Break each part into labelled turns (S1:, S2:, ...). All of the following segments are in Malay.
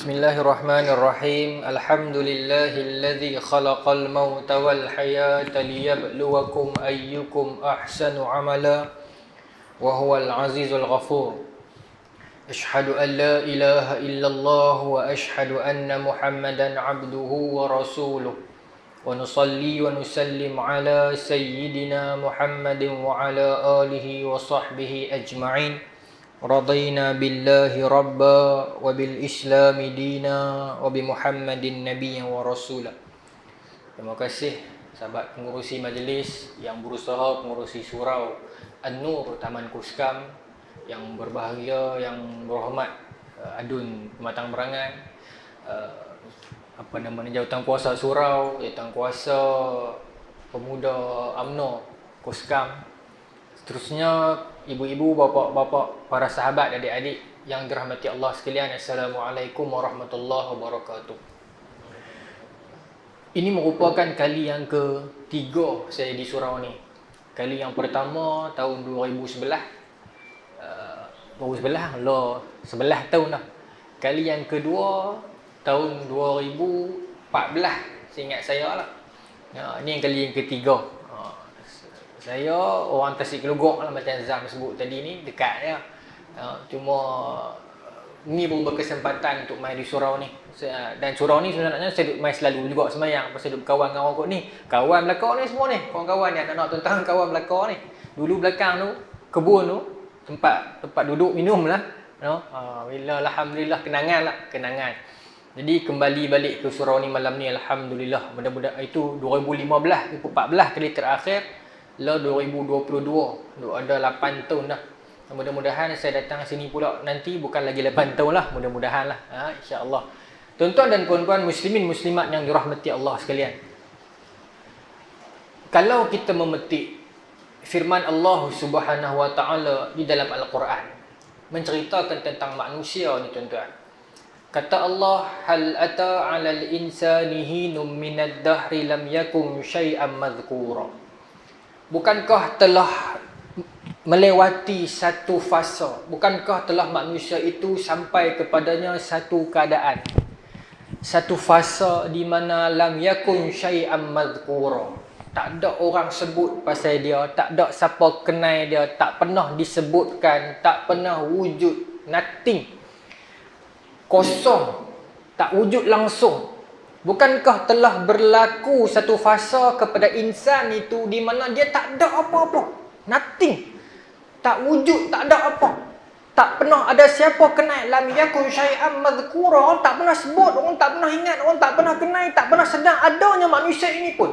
S1: Bismillahirrahmanirrahim. Alhamdulillahilladzi khalaqal mauta wal hayata liyabluwakum ayyukum ahsanu amala wa huwal azizul ghafur. Ashhadu an la ilaha illallah wa ashhadu anna Muhammadan abduhu wa rasuluh. Wa nusalli wa nusallim ala sayyidina Muhammadin wa ala alihi wa sahbihi ajma'in. Radina billahi rabba wa bil islami dina wa bi Muhammadin nabiyyan wa rasula. Terima kasih sahabat pengurusi majlis yang berusaha pengurusi surau An-Nur Taman Kuskam, yang berbahagia, yang berhormat Adun Pematang Berangan, Jawatankuasa Surau, Jawatankuasa Pemuda UMNO Kuskam, seterusnya ibu-ibu, bapa-bapa, para sahabat, adik-adik yang dirahmati Allah sekalian. Assalamualaikum warahmatullahi wabarakatuh. Ini merupakan kali yang ketiga saya di surau ni. Kali yang pertama tahun 2011. 11 tahun dah. Kali yang kedua tahun 2014, seingat saya lah. Ini yang kali yang ketiga. Saya orang Tasik Kelugok lah, macam Zam sebut tadi ni, dekat dia. Cuma ni baru berkesempatan untuk main di surau ni. Dan surau ni sebenarnya saya main selalu juga semayang. Pasal duduk kawan dengan orang kot ni. Kawan belakang ni semua ni. Kawan-kawan ni, anak-anak tuan-tuan kawan belakang ni. Dulu belakang tu, kebun tu, tempat duduk minum lah. Bila alhamdulillah kenangan. Jadi kembali balik ke surau ni malam ni, alhamdulillah. Mudah-mudahan itu 2015, 2014 kali terakhir. Lah 2022, ada 8 tahun dah. Mudah-mudahan saya datang sini pula nanti bukan lagi 8 tahun lah, mudah-mudahan lah, insya-Allah. Tuan-tuan dan puan-puan muslimin muslimat yang dirahmati Allah sekalian. Kalau kita memetik firman Allah Subhanahu wa taala di dalam Al-Quran, menceritakan tentang manusia ni tuan-tuan. Kata Allah, hal ata 'alal insani hinum minad dahri lam yakun syai'an madhkura. Bukankah telah melewati satu fasa? Bukankah telah manusia itu sampai kepadanya satu keadaan, satu fasa di mana lam yakun syai'an madhkura. Tak ada orang sebut pasal dia, tak ada siapa kenal dia, tak pernah disebutkan, tak pernah wujud, nothing. Kosong, tak wujud langsung. Bukankah telah berlaku satu fasa kepada insan itu di mana dia tak ada apa-apa, nothing, tak wujud, tak ada apa, tak pernah ada siapa kenal. Lam yakun syai'an madhkura. Orang tak pernah sebut, orang tak pernah ingat, orang tak pernah kenal, tak pernah sedar adanya manusia ini pun.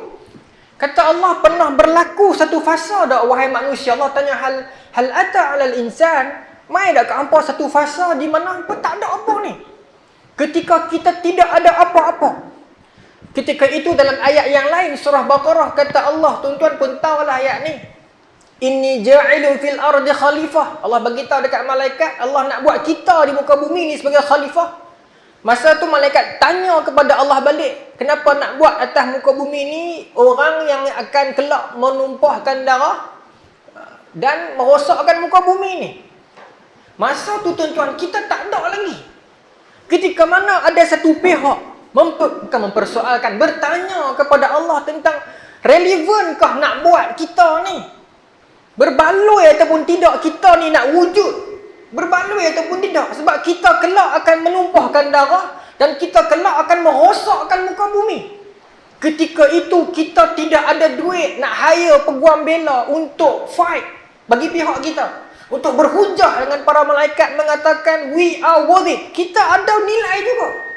S1: Kata Allah, pernah berlaku satu fasa dak wahai manusia? Allah tanya, hal ata 'alal insan, mai dak hampa satu fasa di mana hampa tak ada apa ni? Ketika kita tidak ada apa-apa. Ketika itu dalam ayat yang lain surah Baqarah kata Allah, tuan-tuan pun tahulah ayat ni. Inni ja'ilun fil ardi khalifah. Allah bagi tahu dekat malaikat, Allah nak buat kita di muka bumi ni sebagai khalifah. Masa tu malaikat tanya kepada Allah balik, kenapa nak buat atas muka bumi ni orang yang akan kelak menumpahkan darah dan merosakkan muka bumi ni? Masa tu tuan-tuan, kita tak ada lagi. Ketika mana ada satu pihak bukan mempersoalkan, bertanya kepada Allah tentang relevankah nak buat kita ni berbaloi ataupun tidak, kita ni nak wujud berbaloi ataupun tidak, sebab kita kelak akan menumpahkan darah dan kita kelak akan merosakkan muka bumi. Ketika itu kita tidak ada duit nak hire peguam bela untuk fight bagi pihak kita, untuk berhujah dengan para malaikat mengatakan we are worth it. Kita ada nilai juga.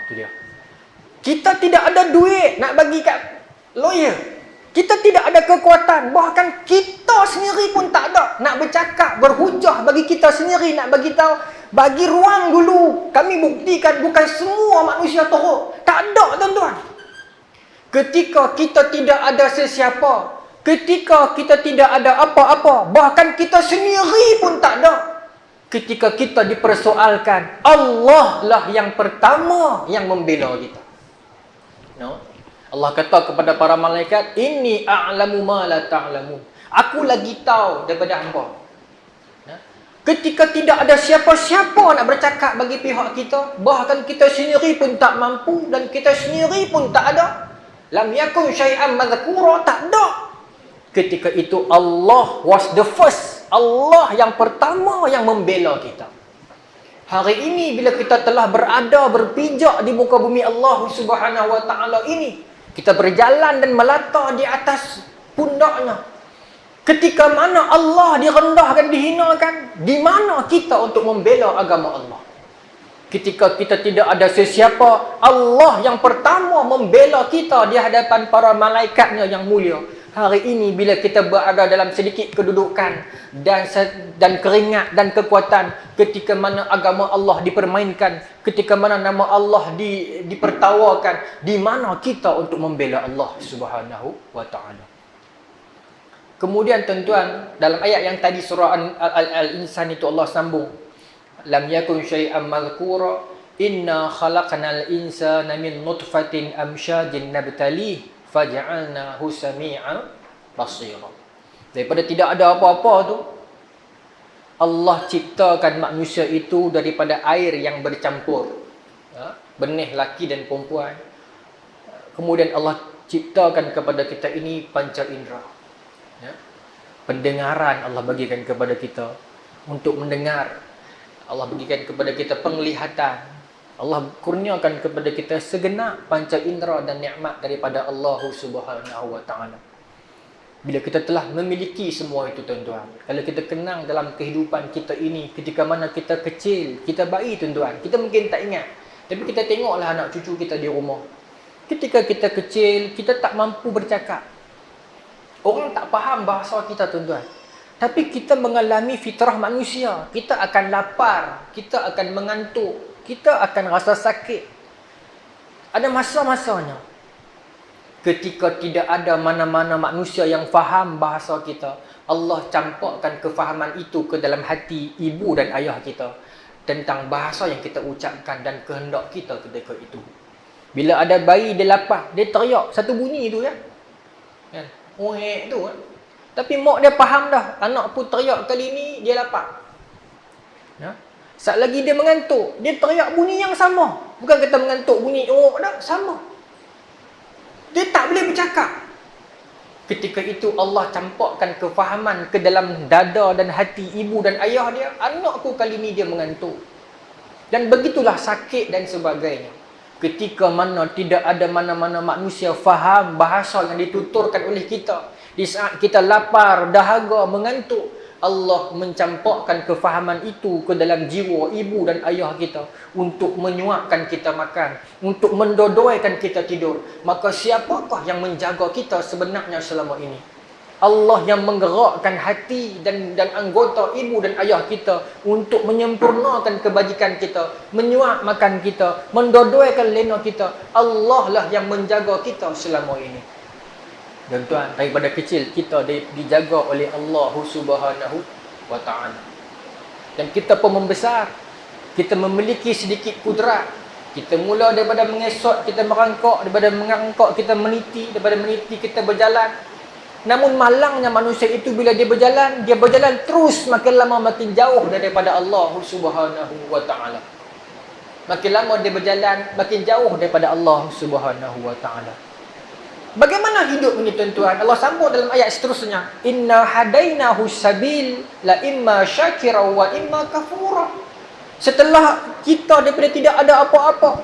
S1: Itu dia. Kita tidak ada duit nak bagi kat lawyer. Kita tidak ada kekuatan. Bahkan kita sendiri pun tak ada nak bercakap, berhujah bagi kita sendiri, nak bagi tahu, bagi ruang dulu. Kami buktikan bukan semua manusia teruk. Tak ada, tuan-tuan. Ketika kita tidak ada sesiapa, ketika kita tidak ada apa-apa, bahkan kita sendiri pun tak ada. Ketika kita dipersoalkan, Allah lah yang pertama yang membela kita. Allah kata kepada para malaikat, inni a'lamu ma la ta'lamun. Aku lagi tahu daripada hangpa. Ketika tidak ada siapa-siapa nak bercakap bagi pihak kita, bahkan kita sendiri pun tak mampu dan kita sendiri pun tak ada. Lam yakun syai'an madhkura, tak ada. Ketika itu Allah was the first. Allah yang pertama yang membela kita. Hari ini bila kita telah berada, berpijak di muka bumi Allah Subhanahu wa taala ini, kita berjalan dan melata di atas pundaknya. Ketika mana Allah direndahkan, dihinakan, di mana kita untuk membela agama Allah? Ketika kita tidak ada sesiapa, Allah yang pertama membela kita di hadapan para malaikatnya yang mulia. Hari ini bila kita berada dalam sedikit kedudukan dan keringat dan kekuatan, ketika mana agama Allah dipermainkan, ketika mana nama Allah dipertawakan, di mana kita untuk membela Allah Subhanahu wa taala? Kemudian tuan-tuan, dalam ayat yang tadi surah Al-Insan itu Allah sambung, lam yakun syai'an madhkura inna khalaqnal insana min nutfatin amsyajin nabtalih faj'alnahu sami'an basira. Daripada tidak ada apa-apa tu, Allah ciptakan manusia itu daripada air yang bercampur, benih laki dan perempuan. Kemudian Allah ciptakan kepada kita ini panca indera. Pendengaran Allah bagikan kepada kita untuk mendengar. Allah bagikan kepada kita penglihatan. Allah kurniakan kepada kita segenap panca indera dan nikmat daripada Allah Subhanahu wa taala. Bila kita telah memiliki semua itu tuan-tuan, kalau kita kenang dalam kehidupan kita ini, ketika mana kita kecil, kita bayi tuan-tuan, kita mungkin tak ingat, tapi kita tengoklah anak cucu kita di rumah. Ketika kita kecil, kita tak mampu bercakap. Orang tak faham bahasa kita tuan-tuan. Tapi kita mengalami fitrah manusia. Kita akan lapar, kita akan mengantuk, kita akan rasa sakit. Ada masa-masanya. Ketika tidak ada mana-mana manusia yang faham bahasa kita, Allah campurkan kefahaman itu ke dalam hati ibu dan ayah kita tentang bahasa yang kita ucapkan dan kehendak kita ketika itu. Bila ada bayi dia lapar, dia teriak satu bunyi itu ya. Kan? Ohek tu kan. Tapi mak dia faham dah. Anak pun teriak kali ni, dia lapar. Ya? Saat lagi dia mengantuk, dia teriak bunyi yang sama. Bukan kata mengantuk bunyi, oh dah, sama. Dia tak boleh bercakap. Ketika itu Allah campurkan kefahaman ke dalam dada dan hati ibu dan ayah dia. Anakku kali ni dia mengantuk. Dan begitulah sakit dan sebagainya. Ketika mana tidak ada mana-mana manusia faham bahasa yang dituturkan oleh kita. Di saat kita lapar, dahaga, mengantuk, Allah mencampurkan kefahaman itu ke dalam jiwa ibu dan ayah kita untuk menyuapkan kita makan, untuk mendodoikan kita tidur. Maka siapakah yang menjaga kita sebenarnya selama ini? Allah yang menggerakkan hati dan anggota ibu dan ayah kita untuk menyempurnakan kebajikan kita, menyuap makan kita, mendodoikan lena kita. Allah lah yang menjaga kita selama ini. Dan tuan, daripada kecil kita dijaga oleh Allah Subhanahu wa taala. Dan kita pun membesar, kita memiliki sedikit kudrat. Kita mula daripada mengesot, kita merangkak, daripada merangkak kita meniti, daripada meniti kita berjalan. Namun malangnya manusia itu bila dia berjalan terus makin lama makin jauh daripada Allah Subhanahu wa taala. Makin lama dia berjalan makin jauh daripada Allah Subhanahu wa taala. Bagaimana hidup ini tuan-tuan? Allah sambung dalam ayat seterusnya, inna hadainahu sabil la imma syakira wa imma kafura. Setelah kita daripada tidak ada apa-apa,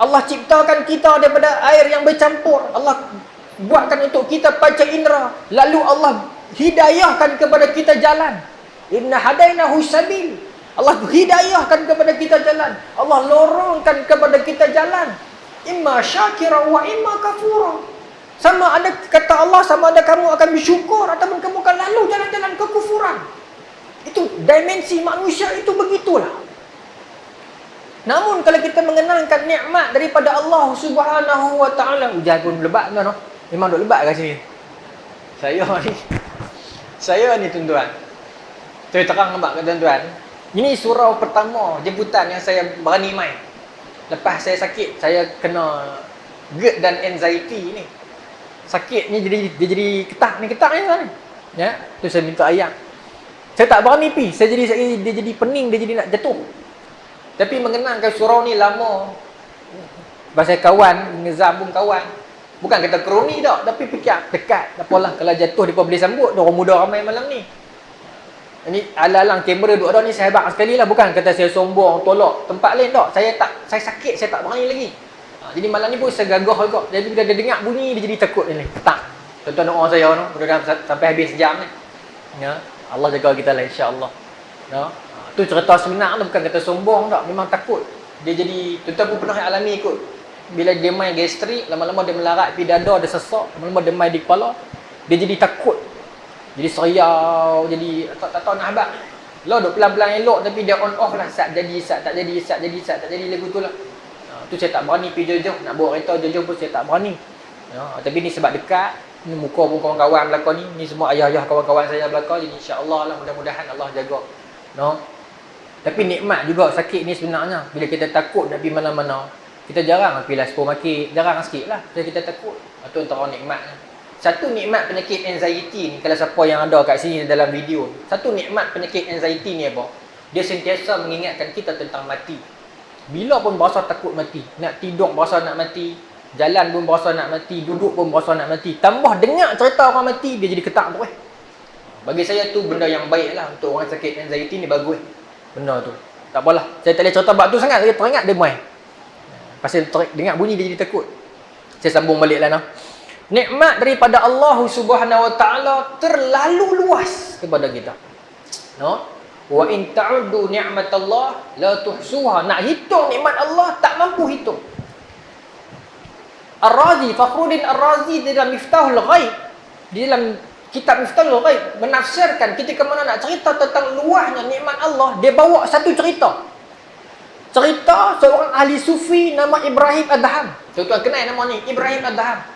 S1: Allah ciptakan kita daripada air yang bercampur. Allah buatkan untuk kita panca indera. Lalu Allah hidayahkan kepada kita jalan. Inna hadainahu sabil. Allah hidayahkan kepada kita jalan. Allah lorongkan kepada kita jalan. Imma syakira wa imma kafura. Sama ada kata Allah, sama ada kamu akan bersyukur ataupun kamu akan lalu jalan-jalan kekufuran. Itu dimensi manusia itu begitulah. Namun kalau kita mengenalkan nikmat daripada Allah Subhanahu wa taala, hujan pun lebat kan? Memang duk lebat kat sini. Saya ni tuan-tuan. Saya terang nampak kat tuan-tuan. Ini surau pertama jemputan yang saya berani main. Lepas saya sakit, saya kena GERD dan anxiety ni. Sakit ni dia jadi ketak ni tuan ni. Ya, tu saya minta ayam. Saya tak berani pi. Dia jadi pening, dia jadi nak jatuh. Tapi mengenangkan surau ni lama. Pasal kawan, ngezam pun kawan. Bukan kata kroni tak, tapi fikir dekat. Tak apalah, kalau jatuh dia boleh sambut. Orang muda ramai malam ni. Ini alang-alang kamera duk ada ni saya hebat sekali lah. Bukan kata saya sombong, tolak tempat lain tak. Saya sakit, saya tak berani lagi. Jadi malam ni pun saya gagah juga. Jadi bila dia dengar bunyi, dia jadi takut ni. Tak. Tuan-tuan doa saya tu, mudah-mudahan sampai habis sejam ni. Ya, Allah jaga kita lah insya-Allah. Ya. Tu cerita sebenar tu, bukan kata sombong tak, memang takut. Dia jadi, tuan-tuan pun pernah alami ikut. Bila dia main gastrik, lama-lama dia melarat pergi dada, dia sesak, lama-lama dia main di kepala, dia jadi takut. Jadi seriau, jadi tak tahu nak habaq. Lah duk pelan-pelan elok tapi dia on off lah, sat jadi, sat tak jadi, sat jadi, sat tak jadi lagu tu lah. Tu saya tak berani pergi jauh-jauh, nak bawa kereta jauh-jauh pun saya tak berani. Tapi ni sebab dekat, ni muka pun kawan-kawan belakang ni semua ayah-ayah kawan-kawan saya belakang, jadi insya-Allah lah, mudah-mudahan Allah jaga. Tapi nikmat juga sakit ni sebenarnya. Bila kita takut nak pergi mana-mana, kita jarang pergi lah supermarket, jarang sikit lah. Jadi kita takut. Itu antara nikmatnya. Satu nikmat penyakit anxiety ni, kalau siapa yang ada kat sini dalam video, satu nikmat penyakit anxiety ni apa? Dia sentiasa mengingatkan kita tentang mati. Bila pun berasa takut mati, nak tidur berasa nak mati, jalan pun berasa nak mati, duduk pun berasa nak mati, tambah dengar cerita orang mati, dia jadi ketak terus. Bagi saya tu benda yang baik lah untuk orang sakit anxiety ni, bagus benda tu. Tak apalah, saya tak boleh cerita bab tu sangat, saya teringat dia main. Pasal dengar bunyi dia jadi takut. Saya sambung balik lah. Nikmat daripada Allah Subhanahu Wa Taala terlalu luas kepada kita. Wa in ta'uddu ni'matallah la tuhsuha. Nak hitung nikmat Allah tak mampu hitung. Ar-Razi, Fakhruddin Ar-Razi dalam Miftahul Ghaib, di dalam kitab Miftahul Ghaib menafsirkan ketika mana nak cerita tentang luahnya nikmat Allah, dia bawa satu cerita. Cerita seorang ahli sufi nama Ibrahim Adham. Tuan-tuan kenal nama ni, Ibrahim Adham.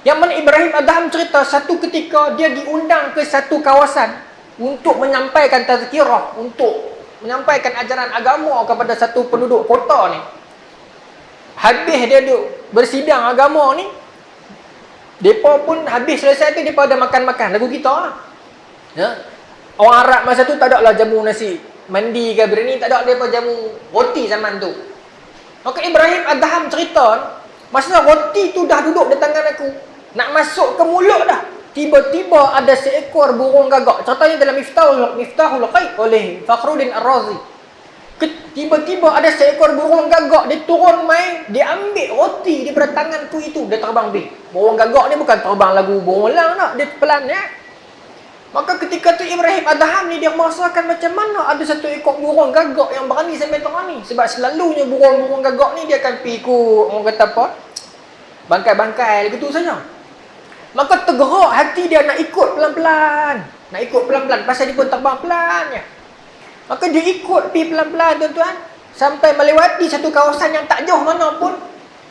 S1: Yang mana Ibrahim Adham cerita satu ketika dia diundang ke satu kawasan untuk menyampaikan tazkirah, untuk menyampaikan ajaran agama kepada satu penduduk kota ni. Habis dia duduk bersidang agama ni, mereka pun habis selesai tu, mereka ada makan-makan lagu kita lah. Ya? Orang Arab masa tu tak ada lah jamu nasi mandi ke berani, tak ada mereka jamu roti zaman tu. Maka Ibrahim Adham cerita, masa roti tu dah duduk di tangan aku, nak masuk ke mulut dah, tiba-tiba ada seekor burung gagak. Ceritanya dalam Miftahul Ghaib oleh Fakhruddin Ar-Razi. Tiba-tiba ada seekor burung gagak, dia turun main, dia ambil roti daripada tanganku itu, dia terbang pergi. Burung gagak ni bukan terbang lagu burung elang tak, dia pelan ya. Maka ketika tu Ibrahim Adham ni dia merasakan macam mana ada satu ekor burung gagak yang berani sampai tengah ni. Sebab selalunya burung-burung gagak ni dia akan pergi ikut, orang kata apa, bangkai-bangkai begitu saja. Maka tergerak hati dia nak ikut pelan-pelan. Nak ikut pelan-pelan. Pasal dia pun terbang pelan je. Maka dia ikut pergi pelan-pelan tuan-tuan. Sampai melewati satu kawasan yang tak jauh mana pun.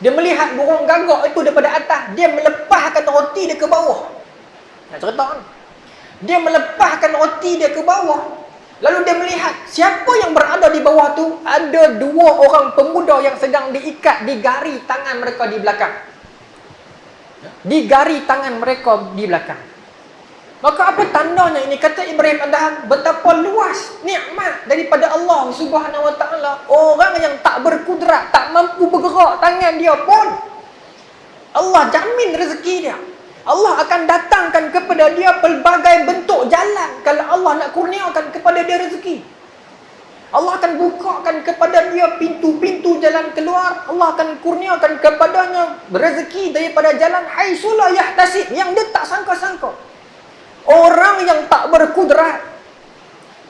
S1: Dia melihat burung gagak itu daripada atas. Dia melepaskan roti dia ke bawah. Nak cerita kan? Dia melepaskan roti dia ke bawah. Lalu dia melihat siapa yang berada di bawah tu. Ada dua orang pemuda yang sedang diikat di gari tangan mereka di belakang. Digari tangan mereka di belakang. Maka apa tandanya ini? Kata Ibrahim Adham, betapa luas nikmat daripada Allah Subhanahu Wa Taala. Orang yang tak berkudrat, tak mampu bergerak tangan dia pun, Allah jamin rezeki dia. Allah akan datangkan kepada dia pelbagai bentuk jalan kalau Allah nak kurniakan kepada dia rezeki. Allah akan bukakan kepada dia pintu-pintu jalan keluar. Allah akan kurniakan kepadanya rezeki daripada jalan haitsu la yahtasib, yang dia tak sangka-sangka. Orang yang tak berkudrat,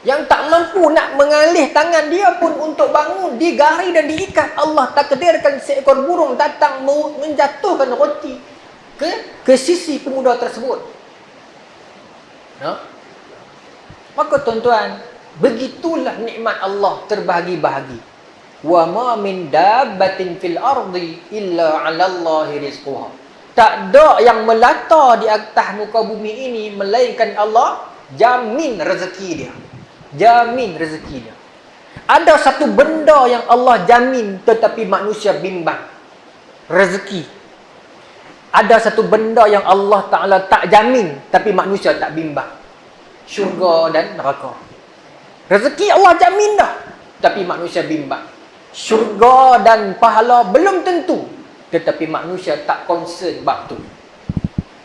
S1: yang tak mampu nak mengalih tangan dia pun untuk bangun, digari dan diikat, Allah takdirkan seekor burung datang menjatuhkan roti ke sisi pemuda tersebut. Maka tuan-tuan, begitulah nikmat Allah terbahagi-bahagi. Wa ma min dabbatin fil ardi illa 'alallahi rizquha. Tak ada yang melata di atas muka bumi ini melainkan Allah jamin rezeki dia. Jamin rezeki dia. Ada satu benda yang Allah jamin tetapi manusia bimbang. Rezeki. Ada satu benda yang Allah Ta'ala tak jamin tapi manusia tak bimbang. Syurga dan neraka. Rezeki Allah jamin dah. Tapi manusia bimbang. Syurga dan pahala belum tentu. Tetapi manusia tak concern bab tu.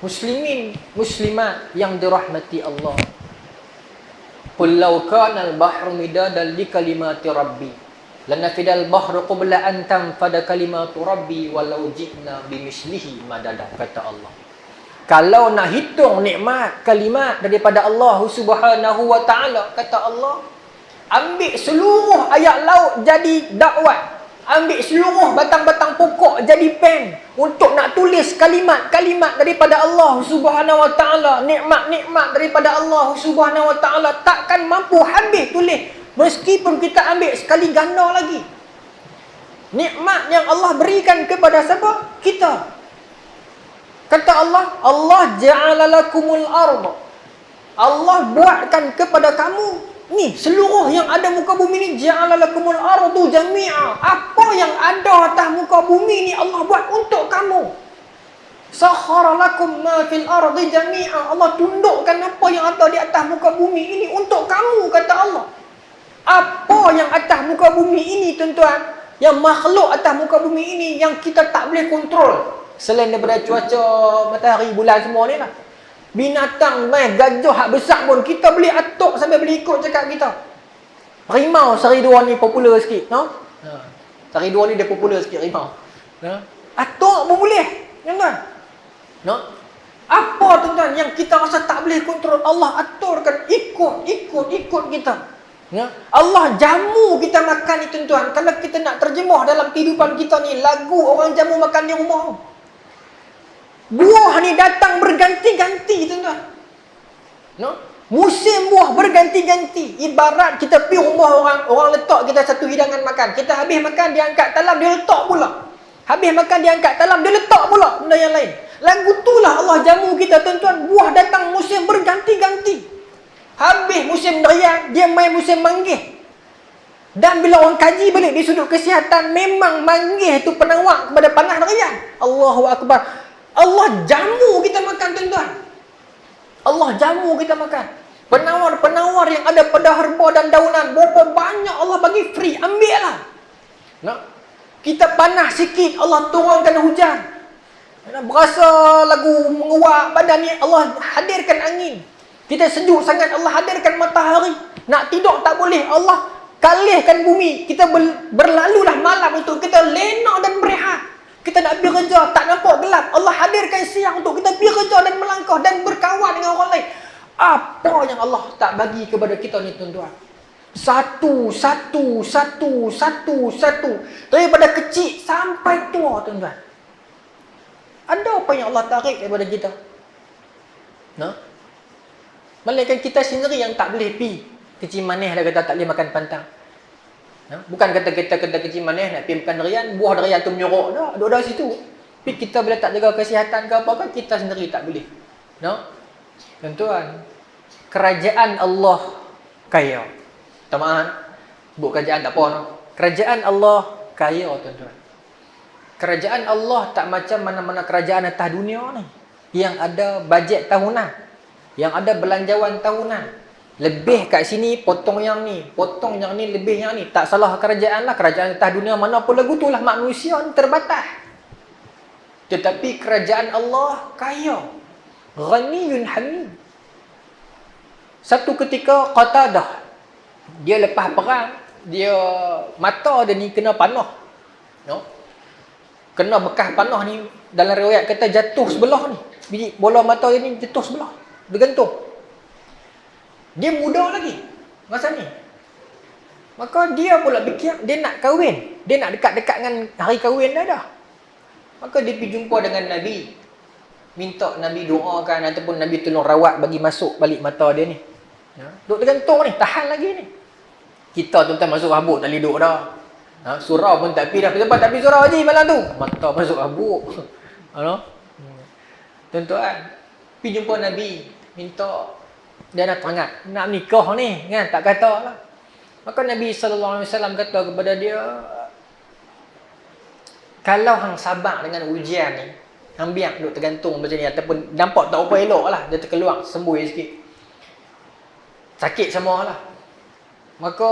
S1: Muslimin, muslimat yang dirahmati Allah. Qul law kana al-bahru midadan li kalimati rabbi lanafidal bahru qabla an tanfada kalimatu rabbi walau ji'na bimislihi madada, kata Allah. Kalau nak hitung nikmat kalimat daripada Allah Subhanahu wa taala, kata Allah, ambil seluruh ayat laut jadi dakwat. Ambil seluruh batang-batang pokok jadi pen untuk nak tulis kalimat-kalimat daripada Allah Subhanahu wa taala, nikmat-nikmat daripada Allah Subhanahu wa taala, takkan mampu habis tulis meskipun kita ambil sekali ganda lagi. Nikmat yang Allah berikan kepada siapa? Kita. Kata Allah, Allah ja'ala lakumul arda. Allah buatkan kepada kamu ni seluruh yang ada muka bumi ni, ja'ala lakumul ardu jami'a. Apa yang ada atas muka bumi ni Allah buat untuk kamu. Sakhara lakum ma fil ardi jami'a. Allah tundukkan apa yang ada di atas muka bumi ini untuk kamu, kata Allah. Apa yang atas muka bumi ini, tuan-tuan, yang makhluk atas muka bumi ini yang kita tak boleh kontrol, selain daripada cuaca, matahari, bulan semua ni lah. Binatang main gajah hak besar pun kita boleh atuk sampai boleh ikut cakap kita. Harimau sehari dua ni popular sikit, no? Sehari dua ni dia popular sikit harimau. Atuk pun boleh, tuan-tuan. No? Apa tuan-tuan yang kita rasa tak boleh kontrol, Allah aturkan ikut kita. Ya? Allah jamu kita makan ni, tuan-tuan. Kalau kita nak terjemah dalam kehidupan kita ni, lagu orang jamu makan di rumah. Buah ni datang berganti-ganti, tuan-tuan. No? Musim buah berganti-ganti. Ibarat kita pergi rumah orang, orang letak kita satu hidangan makan. Kita habis makan, dia angkat talam, dia letak pula. Habis makan, dia angkat talam, dia letak pula benda yang lain. Lagu itulah Allah jamu kita, tuan-tuan. Buah datang musim berganti-ganti. Habis musim durian, dia main musim manggis. Dan bila orang kaji balik di sudut kesihatan, memang manggis itu penawar kepada panas durian. Allahu Akbar. Allah jamu kita makan, tuan-tuan. Allah jamu kita makan. Penawar-penawar yang ada pada herba dan daunan, berapa banyak Allah bagi free, ambil lah. Nah, kita panas sikit, Allah turunkan hujan. Berasa lagu menguap badan ni, Allah hadirkan angin. Kita sejuk sangat, Allah hadirkan matahari. Nak tidur tak boleh, Allah kalihkan bumi. Kita berlalulah malam untuk kita lena dan berehat. Kita nak pergi kerja, tak nampak gelap, Allah hadirkan siang untuk kita pergi kerja dan melangkah dan berkawan dengan orang lain. Apa yang Allah tak bagi kepada kita ni, tuan-tuan? Satu. Daripada kecil sampai tua, tuan-tuan. Ada apa yang Allah tarik daripada kita? Nah? Melainkan kita sendiri yang tak boleh pi. Kecil manis dah kata tak boleh makan pantang. Bukan kata kita kecil manis nak pergi makan durian, buah durian tu menyorok dah, duduk dah situ. Tapi kita bila tak jaga kesihatan ke apa kan, kita sendiri tak boleh. No? Tuan-tuan, kerajaan Allah kaya. Tamaan, sebut kerajaan tak apa. No? Kerajaan Allah kaya, tuan-tuan. Kerajaan Allah tak macam mana-mana kerajaan atas dunia ni. Yang ada bajet tahunan. Yang ada belanjawan tahunan. Lebih kat sini, potong yang ni. Potong yang ni, lebih yang ni. Tak salah kerajaan lah. Kerajaan atas dunia mana pun lagu tu lah. Manusia ni terbatas. Tetapi kerajaan Allah kaya. Ghaniyun hamid. Satu ketika Qatadah, dia lepas perang, dia mata dia ni kena panah. No? Kena bekas panah ni, dalam riwayat kata jatuh sebelah ni. Biji bola mata dia ni jatuh sebelah. Bergantung. Dia muda lagi masa ni. Maka dia pula fikir dia nak kahwin. Dia nak dekat-dekat dengan hari kahwin dah. Maka dia pergi jumpa dengan Nabi. Minta Nabi doakan ataupun Nabi tolong rawat bagi masuk balik mata dia ni. Duk tergantung ni, tahan lagi ni. Kita tuan-tuan masuk habuk tak boleh duduk dah. Surau pun tak pergi dah. Sebab tak pergi surau haji malam tu. Mata masuk habuk. Tuan-tuan, pergi jumpa Nabi. Minta dia nak terangat, nak nikah ni kan, tak kata lah. Maka Nabi SAW kata kepada dia, kalau hang sabar dengan ujian ni, hang biar duduk tergantung macam ni, ataupun nampak tak apa elok lah, dia terkeluar, sembuh sikit. Sakit semua lah. maka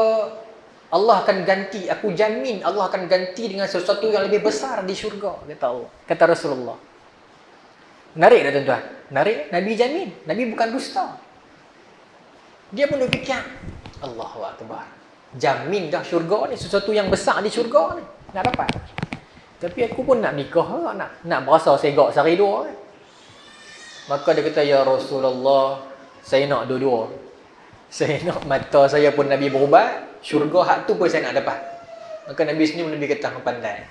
S1: Allah akan ganti, aku jamin Allah akan ganti dengan sesuatu yang lebih besar di syurga, kata Allah, kata Rasulullah. Menarik tak tuan-tuan? Menarik. Nabi jamin. Nabi bukan dusta. Dia pun fikir, Allahu Akbar. Jamin dah syurga ni, sesuatu yang besar di syurga ni nak dapat. Tapi aku pun nak nikah, nak berasa segak sehari dua. Maka dia kata, ya Rasulullah, saya nak dua-dua. Saya nak mata saya pun Nabi berubat, syurga hak tu pun saya nak dapat. Maka Nabi sini Nabi kata, hang pandai.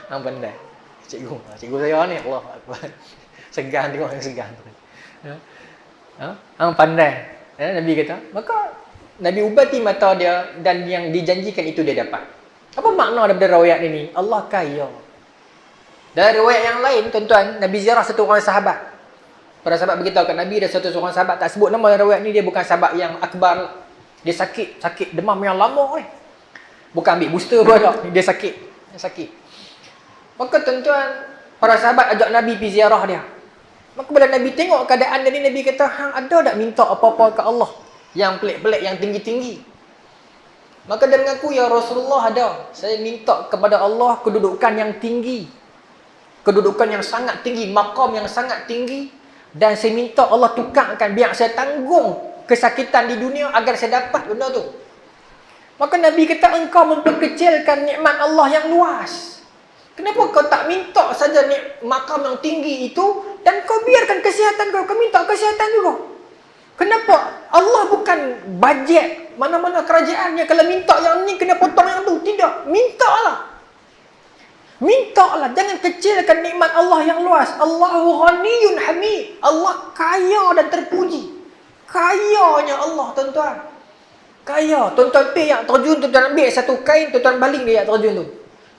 S1: Hang pandai. Cikgu saya ni, Allah Akbar. Segan tengok, segan. Hang pandai. Nabi kata, maka Nabi ubati mata dia dan yang dijanjikan itu dia dapat. Apa makna daripada riwayat ini? Allah kaya. Dari riwayat yang lain, tuan-tuan, Nabi ziarah satu orang sahabat. Para sahabat beritahu kat Nabi, ada satu seorang sahabat, tak sebut nama riwayat ni, dia bukan sahabat yang akbar. Dia sakit demam yang lama ni. Bukan ambil booster pun tak. Dia sakit. Maka tuan-tuan, para sahabat ajak Nabi pergi ziarah dia. Maka bila Nabi tengok keadaan dia ni, Nabi kata, hang ada tak minta apa-apa ke Allah? Yang pelik-pelik, yang tinggi-tinggi. Maka dia mengaku, ya Rasulullah ada. Saya minta kepada Allah kedudukan yang tinggi. Kedudukan yang sangat tinggi, maqam yang sangat tinggi. Dan saya minta Allah tukarkan, biar saya tanggung kesakitan di dunia agar saya dapat benda tu. Maka Nabi kata, engkau memperkecilkan nikmat Allah yang luas. Kenapa kau tak minta saja maqam yang tinggi itu dan kau biarkan kesihatan kau minta kesihatan juga? Kenapa? Allah bukan bajet mana-mana kerajaannya, kalau minta yang ni kena potong yang tu. Tidak, mintalah. Mintalah, jangan kecilkan nikmat Allah yang luas. Allahu Ghaniyun Hamid. Allah kaya dan terpuji. Kayanya Allah, tuan-tuan. Kaya. Tuan-tuan pergi yang terjun, tuan-tuan ambil satu kain, tuan-tuan baling dia yang terjun tu.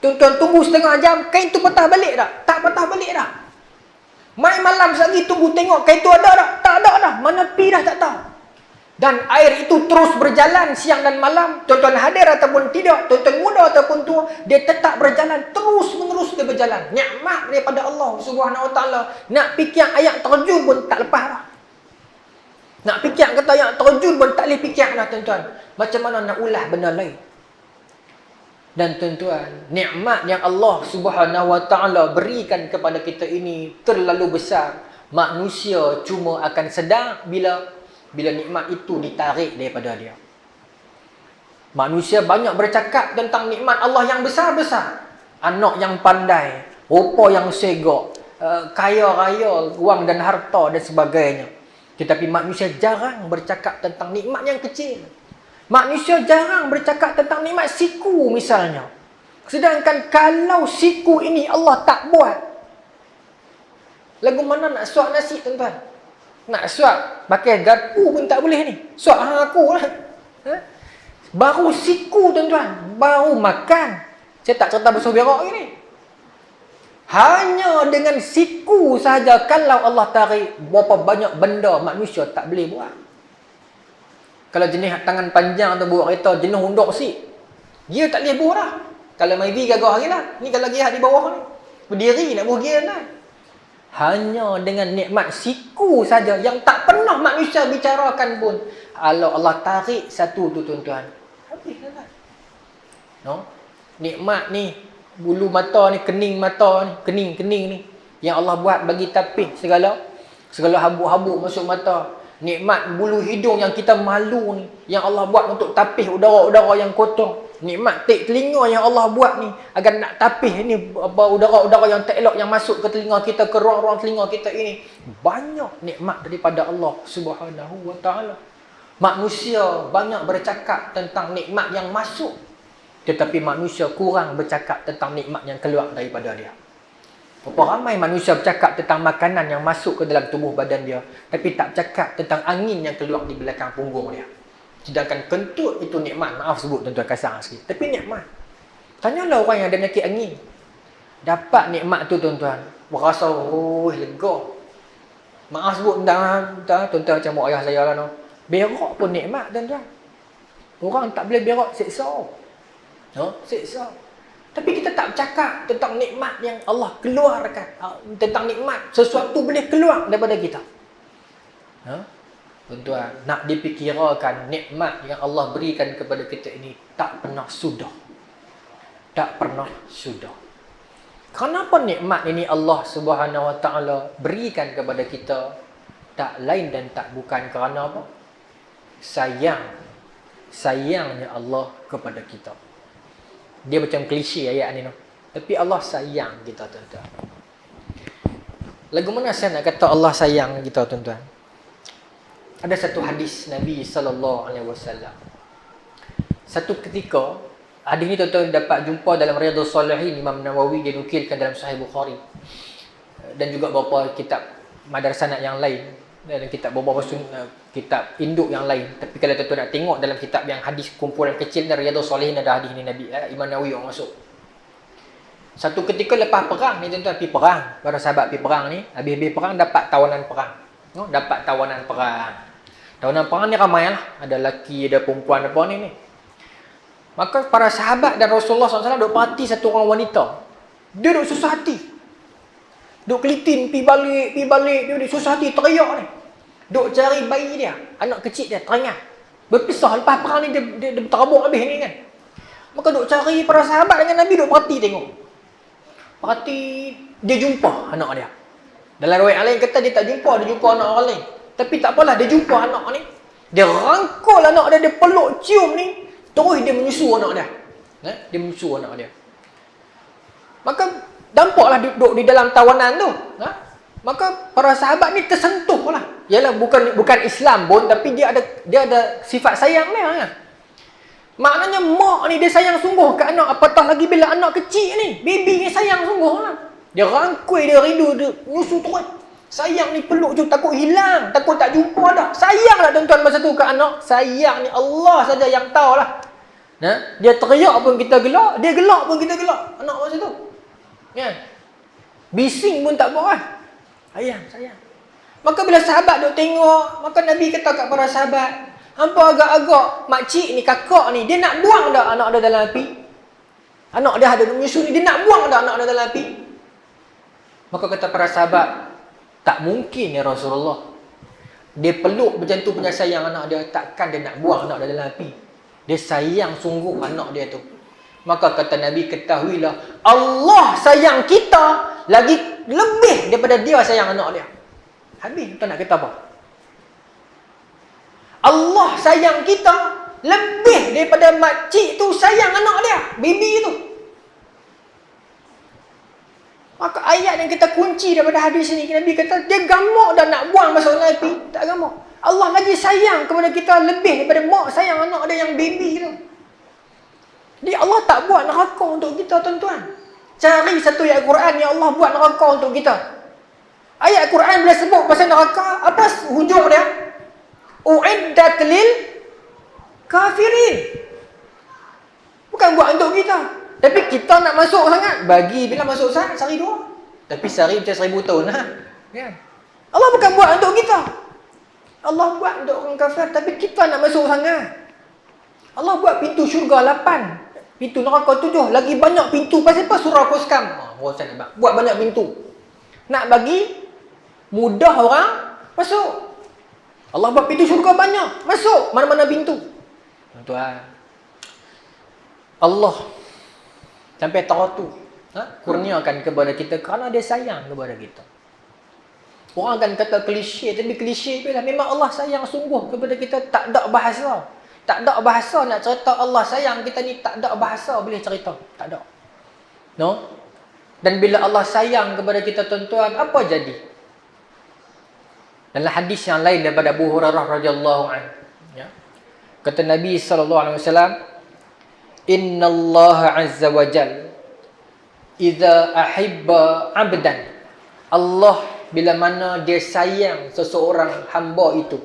S1: Tuan-tuan tunggu setengah jam, kain tu patah balik tak? Tak patah balik dah. Mai malam lagi tunggu tengok kain tu ada tak? Tak ada dah. Mana pi dah tak tahu. Dan air itu terus berjalan siang dan malam. Tuan-tuan hadir ataupun tidak, tuan-tuan muda ataupun tua, dia tetap berjalan, terus-menerus dia berjalan. Nikmat daripada Allah Subhanahu Wa Taala. Nak fikir ayat terjun pun tak lepas dah. Nak fikir kata ayat terjun pun tak boleh fikir dah, tuan-tuan. Macam mana nak ulah benda lain? Dan tuan-tuan, nikmat yang Allah Subhanahu Wa Taala berikan kepada kita ini terlalu besar. Manusia cuma akan sedar bila nikmat itu ditarik daripada dia. Manusia banyak bercakap tentang nikmat Allah yang besar-besar. Anak yang pandai, rupa yang segak, kaya raya, wang dan harta dan sebagainya. Tetapi manusia jarang bercakap tentang nikmat yang kecil. Manusia jarang bercakap tentang nikmat siku misalnya. Sedangkan kalau siku ini Allah tak buat, lagu mana nak suap nasi, tuan-tuan? Nak suap pakai garpu pun tak boleh ni. Suap hang aku lah. Baru siku, tuan-tuan. Baru makan. Saya tak cerita pasal berak ni. Hanya dengan siku sahaja, kalau Allah tarik, berapa banyak benda manusia tak boleh buat. Kalau jenis tangan panjang atau buat kereta, jenis hundok si, dia tak boleh buat dah. Kalau maybe gagah hari lah. Ni kalau giat di bawah ni, berdiri nak buat gear lah. Hanya dengan nikmat siku saja yang tak pernah manusia bicarakan pun, kalau Allah tarik satu tu, tuan-tuan, habislah. No? Nikmat ni, bulu mata ni, kening mata ni, kening ni, yang Allah buat bagi tapis segala habuk-habuk masuk mata. Nikmat bulu hidung yang kita malu ni, yang Allah buat untuk tapis udara-udara yang kotor. Nikmat tek telinga yang Allah buat ni, agar nak tapis ni udara-udara yang tak elok yang masuk ke telinga kita, ke ruang-ruang telinga kita ini. Banyak nikmat daripada Allah Subhanahu Wa Taala. Manusia banyak bercakap tentang nikmat yang masuk, tetapi manusia kurang bercakap tentang nikmat yang keluar daripada dia. Berapa ramai manusia bercakap tentang makanan yang masuk ke dalam tubuh badan dia, tapi tak bercakap tentang angin yang keluar di belakang punggung dia. Sedangkan kentut itu nikmat. Maaf sebut tuan-tuan kasar sikit, tapi nikmat. Tanyalah orang yang ada penyakit angin, dapat nikmat tu, tuan-tuan, berasa lega. Maaf sebut tuan-tuan macam mak ayah saya lah, no. Berak pun nikmat, tuan-tuan. Orang tak boleh berak, seksa. No? Seksa. Tapi kita tak bercakap tentang nikmat yang Allah keluarkan. Tentang nikmat sesuatu boleh keluar daripada kita. Tuan-tuan, nak dipikirkan nikmat yang Allah berikan kepada kita ini tak pernah sudah. Tak pernah sudah. Kenapa nikmat ini Allah Subhanahu Wa Taala berikan kepada kita? Tak lain dan tak bukan kerana apa? Sayangnya Allah kepada kita. Dia macam klise ayat ni, tapi Allah sayang kita, tuan-tuan. Lagu mana saya nak kata Allah sayang kita, tuan-tuan? Ada satu hadis Nabi sallallahu alaihi wasallam. Satu ketika, hadis ni tuan-tuan dapat jumpa dalam Riyadhus Shalihin, Imam Nawawi dia nukilkan dalam Sahih Bukhari. Dan juga beberapa kitab madrasah yang lain, dan kitab beberapa kitab induk yang lain. Tapi kalau tuan-tuan nak tengok dalam kitab yang hadis kumpulan kecil dan Riyadhus Shalihin ada hadis ni Nabi, Imam Nawawi orang masuk. Satu ketika lepas perang ni tuan-tuan, pergi perang. Para sahabat pergi perang ni, habis-habis perang dapat tawanan perang. Dapat tawanan perang. Tawanan perang ni ramai lah. Ada lelaki, ada perempuan, apa ni. Maka para sahabat dan Rasulullah SAW duk perhati satu orang wanita. Dia duk susah hati. Duk kelitin, pi balik. Dia duk susah hati, teriak ni. Duk cari bayi dia. Anak kecil dia, teringat. Berpisah lepas perang ni, dia terabuk habis ni kan. Maka duk cari para sahabat dengan Nabi, duk perhati tengok. Perhati, dia jumpa anak dia. Dalam riwayat lain kata dia tak jumpa, dia jumpa anak orang lain. Tapi tak apalah, dia jumpa anak ni. Dia rangkul anak dia, dia peluk, cium ni. Terus dia menyusu anak dia. Dia menyusu anak dia. Maka dampaklah duduk di dalam tawanan tu. Maka para sahabat ni tersentuh lah. Yalah, bukan Islam pun, tapi dia ada sifat sayang dia. Maknanya mak ni dia sayang sungguh ke anak, apatah lagi bila anak kecil ni. Baby ni sayang sungguh lah. Dia rangkul, dia rindu, dia nyusu terus. Sayang ni peluk je, takut hilang, takut tak jumpa dah. Sayang lah tuan-tuan masa tu ke anak. Sayang ni Allah saja yang tahu lah. Dia teriak pun kita gelak, dia gelak pun kita gelak. Anak masa tu. Bising pun tak buat lah. Sayang. Maka bila sahabat duk tengok, maka Nabi kata kat para sahabat, hampa agak-agak makcik ni, kakak ni, dia nak buang dah anak dia dalam api. Anak dia ada menyusu ni, dia nak buang dah anak dia dalam api. Maka kata para sahabat, tak mungkin ya Rasulullah. Dia peluk macam tu punya sayang anak dia, takkan dia nak buang anak dia dalam api. Dia sayang sungguh anak dia tu. Maka kata Nabi, ketahuilah Allah sayang kita lagi lebih daripada dia sayang anak dia. Habis, kita nak kata apa? Allah sayang kita lebih daripada makcik tu sayang anak dia, baby tu. Maka ayat yang kita kunci daripada hadis ni, Nabi kata dia gamak dah nak buang masuk dalam api, tak gamak. Allah lagi sayang kepada kita lebih daripada mak sayang anak dia yang baby tu. Jadi Allah tak buat neraka untuk kita, tuan-tuan. Cari satu ayat Quran yang Allah buat neraka untuk kita. Ayat Quran bila sebut pasal neraka, apa hujung dia? Uiddat lil kafirin. Bukan buat untuk kita. Tapi kita nak masuk sangat. Bagi bila masuk sangat, sehari dua. Tapi sehari macam 1000 tahun lah. Allah bukan buat untuk kita. Allah buat untuk orang kafir. Tapi kita nak masuk sangat. Allah buat pintu syurga 8. Pintu neraka 7. Lagi banyak pintu. Pasal apa? Surah Al-Qaskam. Buat banyak pintu. Nak bagi mudah orang masuk. Allah buat pintu syurga banyak. Masuk mana-mana pintu. Tuan-tuan, Allah sampai tahu tu kurniakan kepada kita kerana dia sayang kepada kita. Orang akan kata klise, tapi klise tu lah. Memang Allah sayang sungguh kepada kita. Tak ada bahasa. Tak ada bahasa nak cerita Allah sayang kita ni. Tak ada bahasa boleh cerita. Tak ada. No? Dan bila Allah sayang kepada kita, tuan-tuan, apa jadi? Dalam hadis yang lain daripada Abu Hurairah radhiyallahu anhu, kata Nabi sallallahu alaihi wasallam, Inna Allah azza wa jal idza ahibba 'abdan. Allah bila mana dia sayang seseorang hamba itu,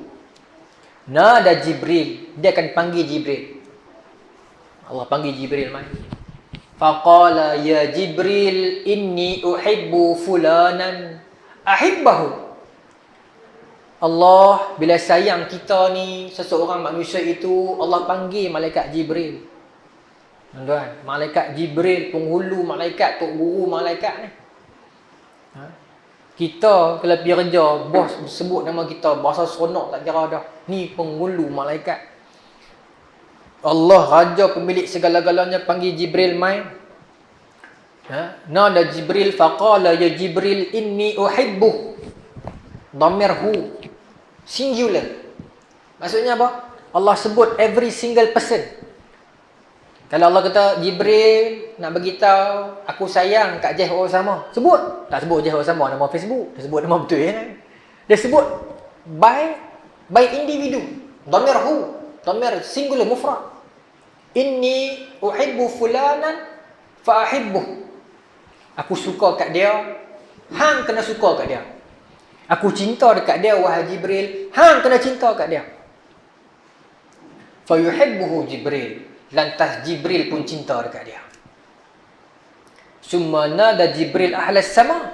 S1: nada Jibril, dia akan panggil Jibril. Allah panggil Jibril mai. Faqala ya Jibril inni uhibbu fulanan ahibbahu. Allah bila sayang kita ni, seseorang manusia itu, Allah panggil malaikat Jibril. Tuan-tuan, malaikat Jibril, penghulu malaikat, tok guru malaikat ni. Kita kalau pergi kerja, bos sebut nama kita, bahasa seronok tak kira dah. Ni penghulu malaikat. Allah Raja pemilik segala-galanya panggil Jibril mai. Nada Jibril faqala ya Jibril inni uhibbu. Dhamir hu. Singular. Maksudnya apa? Allah sebut every single person. Kalau Allah kata Jibril nak beritahu aku sayang kat Jeff Osama, sebut. Tak sebut Jeff Osama nama Facebook, dia sebut nama betul ya. Dia sebut by individu. Dhamir hu, dhamir singular mufrad. Inni uhibbu fulanan fa ahibbuh. Aku suka kat dia, hang kena suka kat dia. Aku cinta dekat dia wahai Jibril, hang kena cinta kat dia. Fa yuhibbuhu Jibril. Lantas Jibril pun cinta dekat dia. Summa nada Jibril ahlas sama.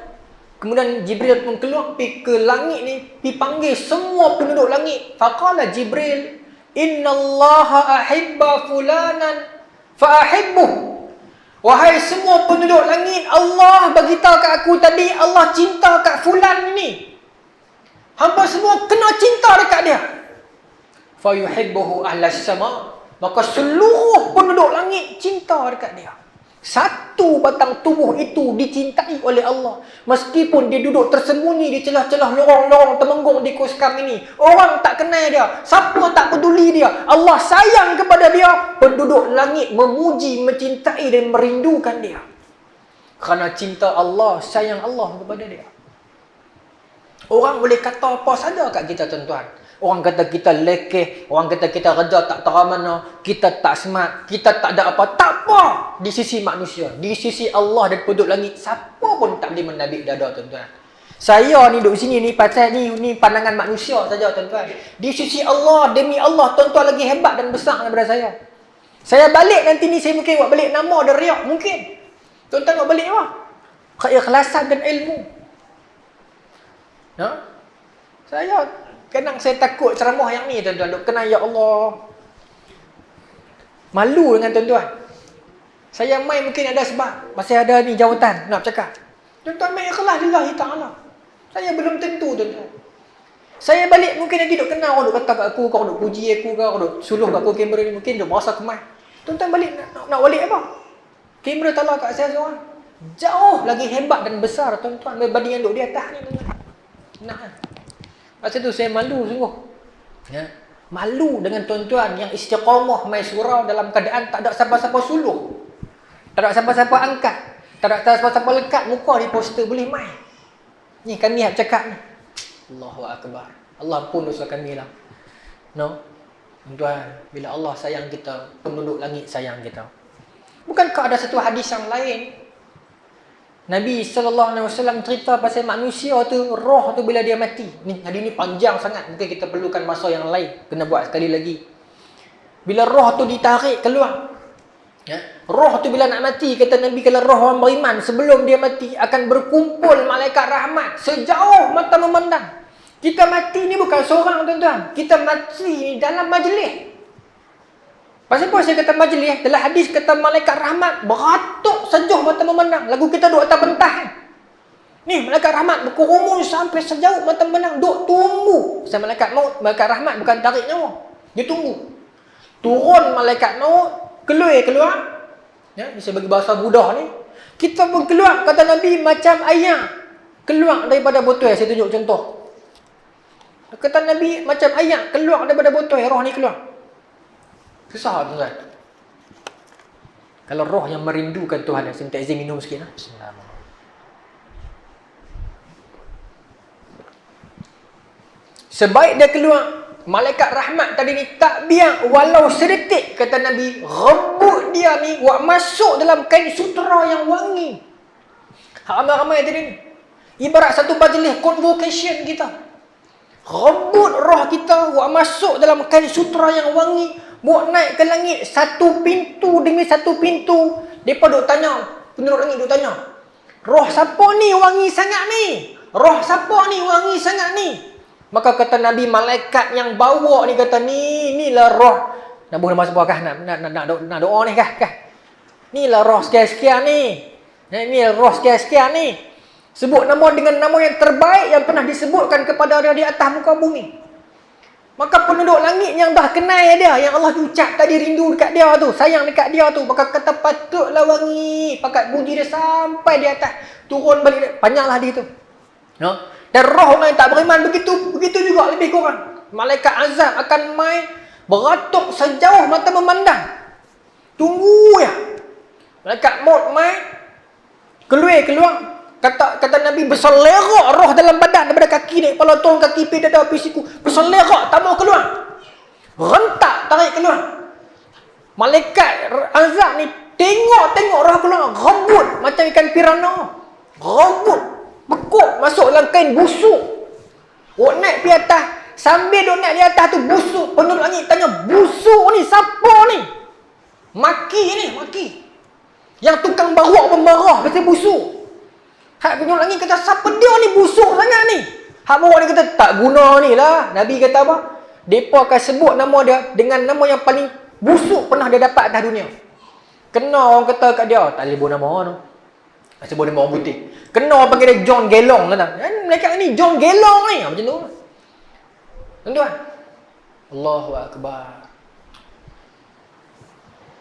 S1: Kemudian Jibril pun keluar pergi ke langit ni, pergi panggil semua penduduk langit. Faqala Jibril, innallaha ahibba fulanan fa ahibbuh. Wahai semua penduduk langit, Allah beritahu kat aku tadi, Allah cinta kat fulan ni. Hamba semua kena cinta dekat dia. Fa yuhibbuhu ahlas sama. Maka seluruh penduduk langit cinta dekat dia. Satu batang tubuh itu dicintai oleh Allah. Meskipun dia duduk tersembunyi di celah-celah lorong-lorong Temenggung di Koskam ini. Orang tak kenal dia. Siapa tak peduli dia. Allah sayang kepada dia. Penduduk langit memuji, mencintai dan merindukan dia. Kerana cinta Allah, sayang Allah kepada dia. Orang boleh kata apa saja kat kita tuan-tuan. Orang kata kita lekeh, orang kata kita kerja tak tahu mana, kita tak smart, kita tak ada apa. Tak apa di sisi manusia. Di sisi Allah dan penduduk langit, siapa pun tak boleh menabik dada tuan-tuan. Saya ni duduk sini ni pasal ni pandangan manusia saja tuan-tuan. Di sisi Allah, demi Allah, tuan-tuan lagi hebat dan besar daripada saya. Saya balik nanti ni, saya mungkin buat balik nama dan riak. Mungkin. Tuan-tuan buat balik apa? Keikhlasan dan ilmu. Kadang saya takut ceramah yang ni tuan-tuan. Duk kena ya Allah. Malu dengan tuan-tuan. Saya main mungkin ada sebab masih ada ni jawatan nak bercakap. Tuan-tuan main ikhlas lillahi ta'ala. Saya belum tentu tuan-tuan. Saya balik mungkin nanti duk kena orang duk kata kat aku, kau duk puji aku, kau duk suluh kat aku kamera ni, mungkin duk merasa kemai. Tuan-tuan balik nak balik apa? Kamera talah kat saya seorang. Jauh lagi hebat dan besar tuan-tuan berbanding yang duk di atas ni tuan-tuan. Nah. Masa tu saya malu sungguh. Ya. Malu dengan tuan-tuan yang istiqamah main surau dalam keadaan tak ada siapa-siapa suluh. Tak ada siapa-siapa angkat. Tak ada siapa-siapa lekat muka di poster boleh main. Ni kami nak cakap ni. Allahu Akbar. Allah pun dosa kami lah. No? Tuan-tuan, bila Allah sayang kita, penduduk langit sayang kita. Bukankah ada satu hadis yang lain? Nabi SAW cerita pasal manusia tu, roh tu bila dia mati. Ni hadis ni panjang sangat, mungkin kita perlukan masa yang lain, kena buat sekali lagi. Bila roh tu ditarik keluar, ya, roh tu bila nak mati, kata Nabi, kalau roh orang beriman sebelum dia mati akan berkumpul malaikat rahmat sejauh mata memandang. Kita mati ni bukan seorang tuan-tuan, kita mati dalam majlis. Pasal apa saya kata majlis? Dalam hadis kata malaikat rahmat beratuk sejauh mata memandang. Lagu kita duduk atas bentah kan? Ni malaikat rahmat berkerumun sampai sejauh mata memandang. Duk tunggu. Pasal malaikat maut, malaikat rahmat bukan tarik nyawa. Dia tunggu. Turun malaikat maut, keluar. Ya, ni saya bagi bahasa Buddha ni. Kita pun keluar, kata Nabi, macam ayam keluar daripada botol. Saya tunjuk contoh. Kata Nabi, macam ayam keluar daripada botol. Roh ni keluar. Susah tuan-tuan. Kalau roh yang merindukan Tuhan, saya minta izin minum sikit lah. Bismillahirrahmanirrahim. Sebaik dia keluar, malaikat rahmat tadi ni tak biar walau sedetik, kata Nabi, rebut dia ni buat masuk dalam kain sutera yang wangi. Ramai-ramai tadi ni. Ibarat satu majlis convocation kita. Rebut roh kita buat masuk dalam kain sutera yang wangi. Buat naik ke langit satu pintu demi satu pintu. Mereka duk tanya, penduduk langit duk tanya, roh siapa ni wangi sangat ni? Roh siapa ni wangi sangat ni? Maka kata Nabi, malaikat yang bawa ni kata, inilah roh. Nak bunuh masa kah? Nak doa ni kah? Inilah roh sekian-sekian ni. Ini roh sekian-sekian ni. Sebut nama dengan nama yang terbaik yang pernah disebutkan kepada dia di atas muka bumi. Maka penduduk langit yang dah kenal dia, yang Allah ucap tadi rindu dekat dia tu, sayang dekat dia tu, maka kata patutlah wangi, pakat puji dia sampai di atas, turun balik, panjanglah dia tu. No? Dan roh orang yang tak beriman begitu juga lebih kurang. Malaikat azab akan mai beratuk sejauh mata memandang. Tunggu ya. Malaikat maut mai keluar. Kata Nabi, berselerak roh dalam badan daripada kaki naik kepala turun kaki pi dada pi siku. Berselerak tak mau keluar. Rentak tarik keluar. Malaikat azab ni tengok roh keluar, rebut macam ikan piranha. Rebut, bekuk masuk dalam kain busuk. Wak naik pi atas, sambil duk naik di atas tu busuk. Penduduk langit tanya, busuk ni siapa ni? Maki. Yang tukang bawa pembarah kata busuk. Hak penduduk langit kata, siapa dia ni busuk sangat ni? Hak bawa ni kata, tak guna ni lah. Nabi kata apa? Mereka akan sebut nama dia dengan nama yang paling busuk pernah dia dapat atas dunia. Kena orang kata kat dia, tak boleh sebut nama orang tu. Sebut nama orang putih. Kena orang panggil dia John Gelong kata. Mereka ni John Gelong ni. Macam tu. Tuan-tuan. Allahu Akbar.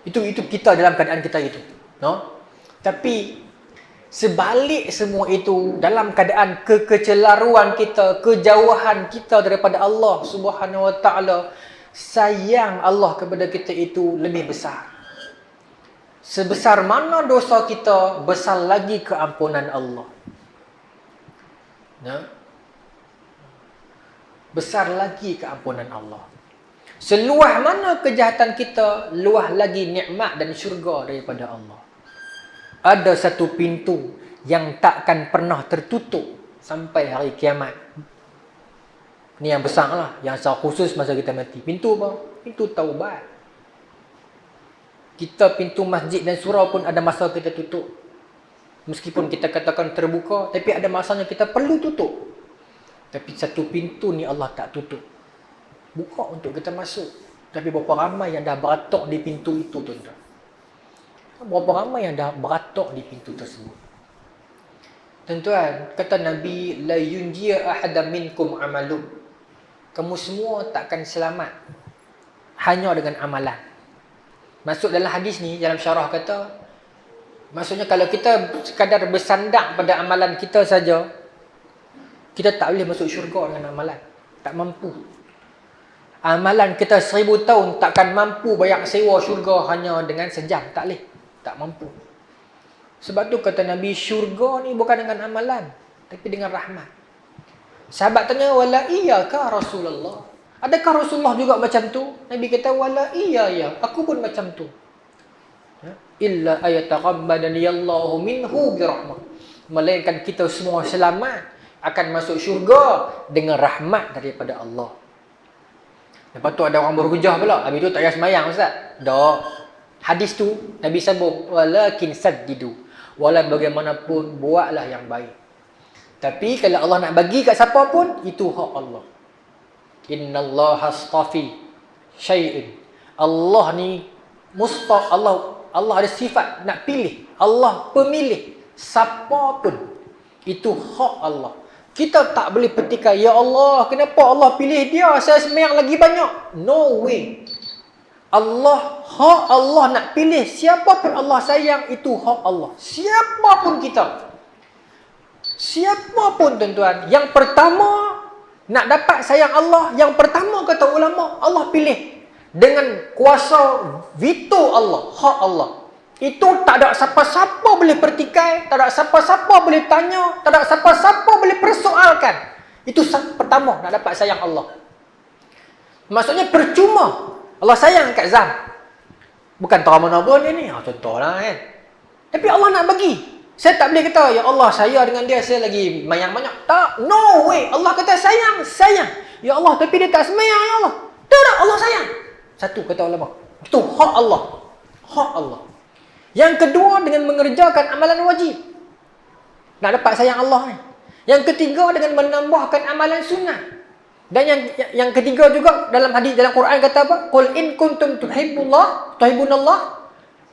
S1: Itu kita dalam keadaan kita gitu. No? Tapi sebalik semua itu, dalam keadaan kekecelaruan kita, kejauhan kita daripada Allah Subhanahu Wa Taala, sayang Allah kepada kita itu lebih besar. Sebesar mana dosa kita, besar lagi keampunan Allah. Nah, besar lagi keampunan Allah. Seluas mana kejahatan kita, luas lagi nikmat dan syurga daripada Allah. Ada satu pintu yang takkan pernah tertutup sampai hari kiamat. Ni yang besar lah, yang secara khusus masa kita mati. Pintu apa? Pintu taubat. Kita pintu masjid dan surau pun ada masa kita tutup. Meskipun kita katakan terbuka, tapi ada masanya kita perlu tutup. Tapi satu pintu ni Allah tak tutup. Buka untuk kita masuk. Tapi berapa ramai yang dah beratok di pintu itu, tuan-tuan. Berapa ramai yang dah beratok di pintu tersebut. Tuan-tuan, kata Nabi, la yunjiya ahadam minkum amalu. Kamu semua takkan selamat hanya dengan amalan. Masuk dalam hadis ni, dalam syarah kata, maksudnya kalau kita sekadar bersandar pada amalan kita saja, kita tak boleh masuk syurga dengan amalan. Tak mampu. Amalan kita 1000 tahun takkan mampu bayar sewa syurga hanya dengan sejam. Tak boleh. Tak mampu. Sebab tu kata Nabi, syurga ni bukan dengan amalan, tapi dengan rahmat. Sahabat tanya, wala iyaka Rasulullah. Adakah Rasulullah juga macam tu? Nabi kata, wala iya, aku pun macam tu. Illa ayataqabbadani Allahu minhu birahmah. Melainkan kita semua selamat akan masuk syurga dengan rahmat daripada Allah. Lepas tu ada orang berhujah pula, habis tu tak payah sembahyang ustaz. Tak. Hadis tu Nabi sambung, walakin saddidu. Walau bagaimanapun buatlah yang baik. Tapi kalau Allah nak bagi kat siapa pun, itu hak Allah. Innallaha astafi syai'in. Allah ni Allah ada sifat nak pilih. Allah pemilih siapa pun. Itu hak Allah. Kita tak boleh petikai, ya Allah, kenapa Allah pilih dia? Saya sembahyang lagi banyak. No way. Hak Allah nak pilih siapa pun Allah sayang, itu hak Allah. Siapa pun kita. Siapa pun tuan-tuan. Yang pertama nak dapat sayang Allah, yang pertama kata ulama, Allah pilih dengan kuasa veto Allah, hak Allah. Itu tak ada siapa-siapa boleh pertikai, tak ada siapa-siapa boleh tanya, tak ada siapa-siapa boleh persoalkan. Itu pertama nak dapat sayang Allah. Maksudnya percuma Allah sayang kat Zam. Bukan tahu mana pun dia ni. Contohlah kan. Tapi Allah nak bagi. Saya tak boleh kata, ya Allah, saya dengan dia, saya lagi mayang banyak. Tak. No way. Allah kata sayang. Ya Allah, tapi dia tak semayang, ya Allah. Tak, Allah sayang. Satu kata ulama. Itu hak Allah. Hak Allah. Yang kedua, dengan mengerjakan amalan wajib. Nak dapat sayang Allah ni. Yang ketiga, dengan menambahkan amalan sunnah. Dan yang ketiga juga dalam hadis dalam Quran kata apa? Qul in kuntum tuhibbunallah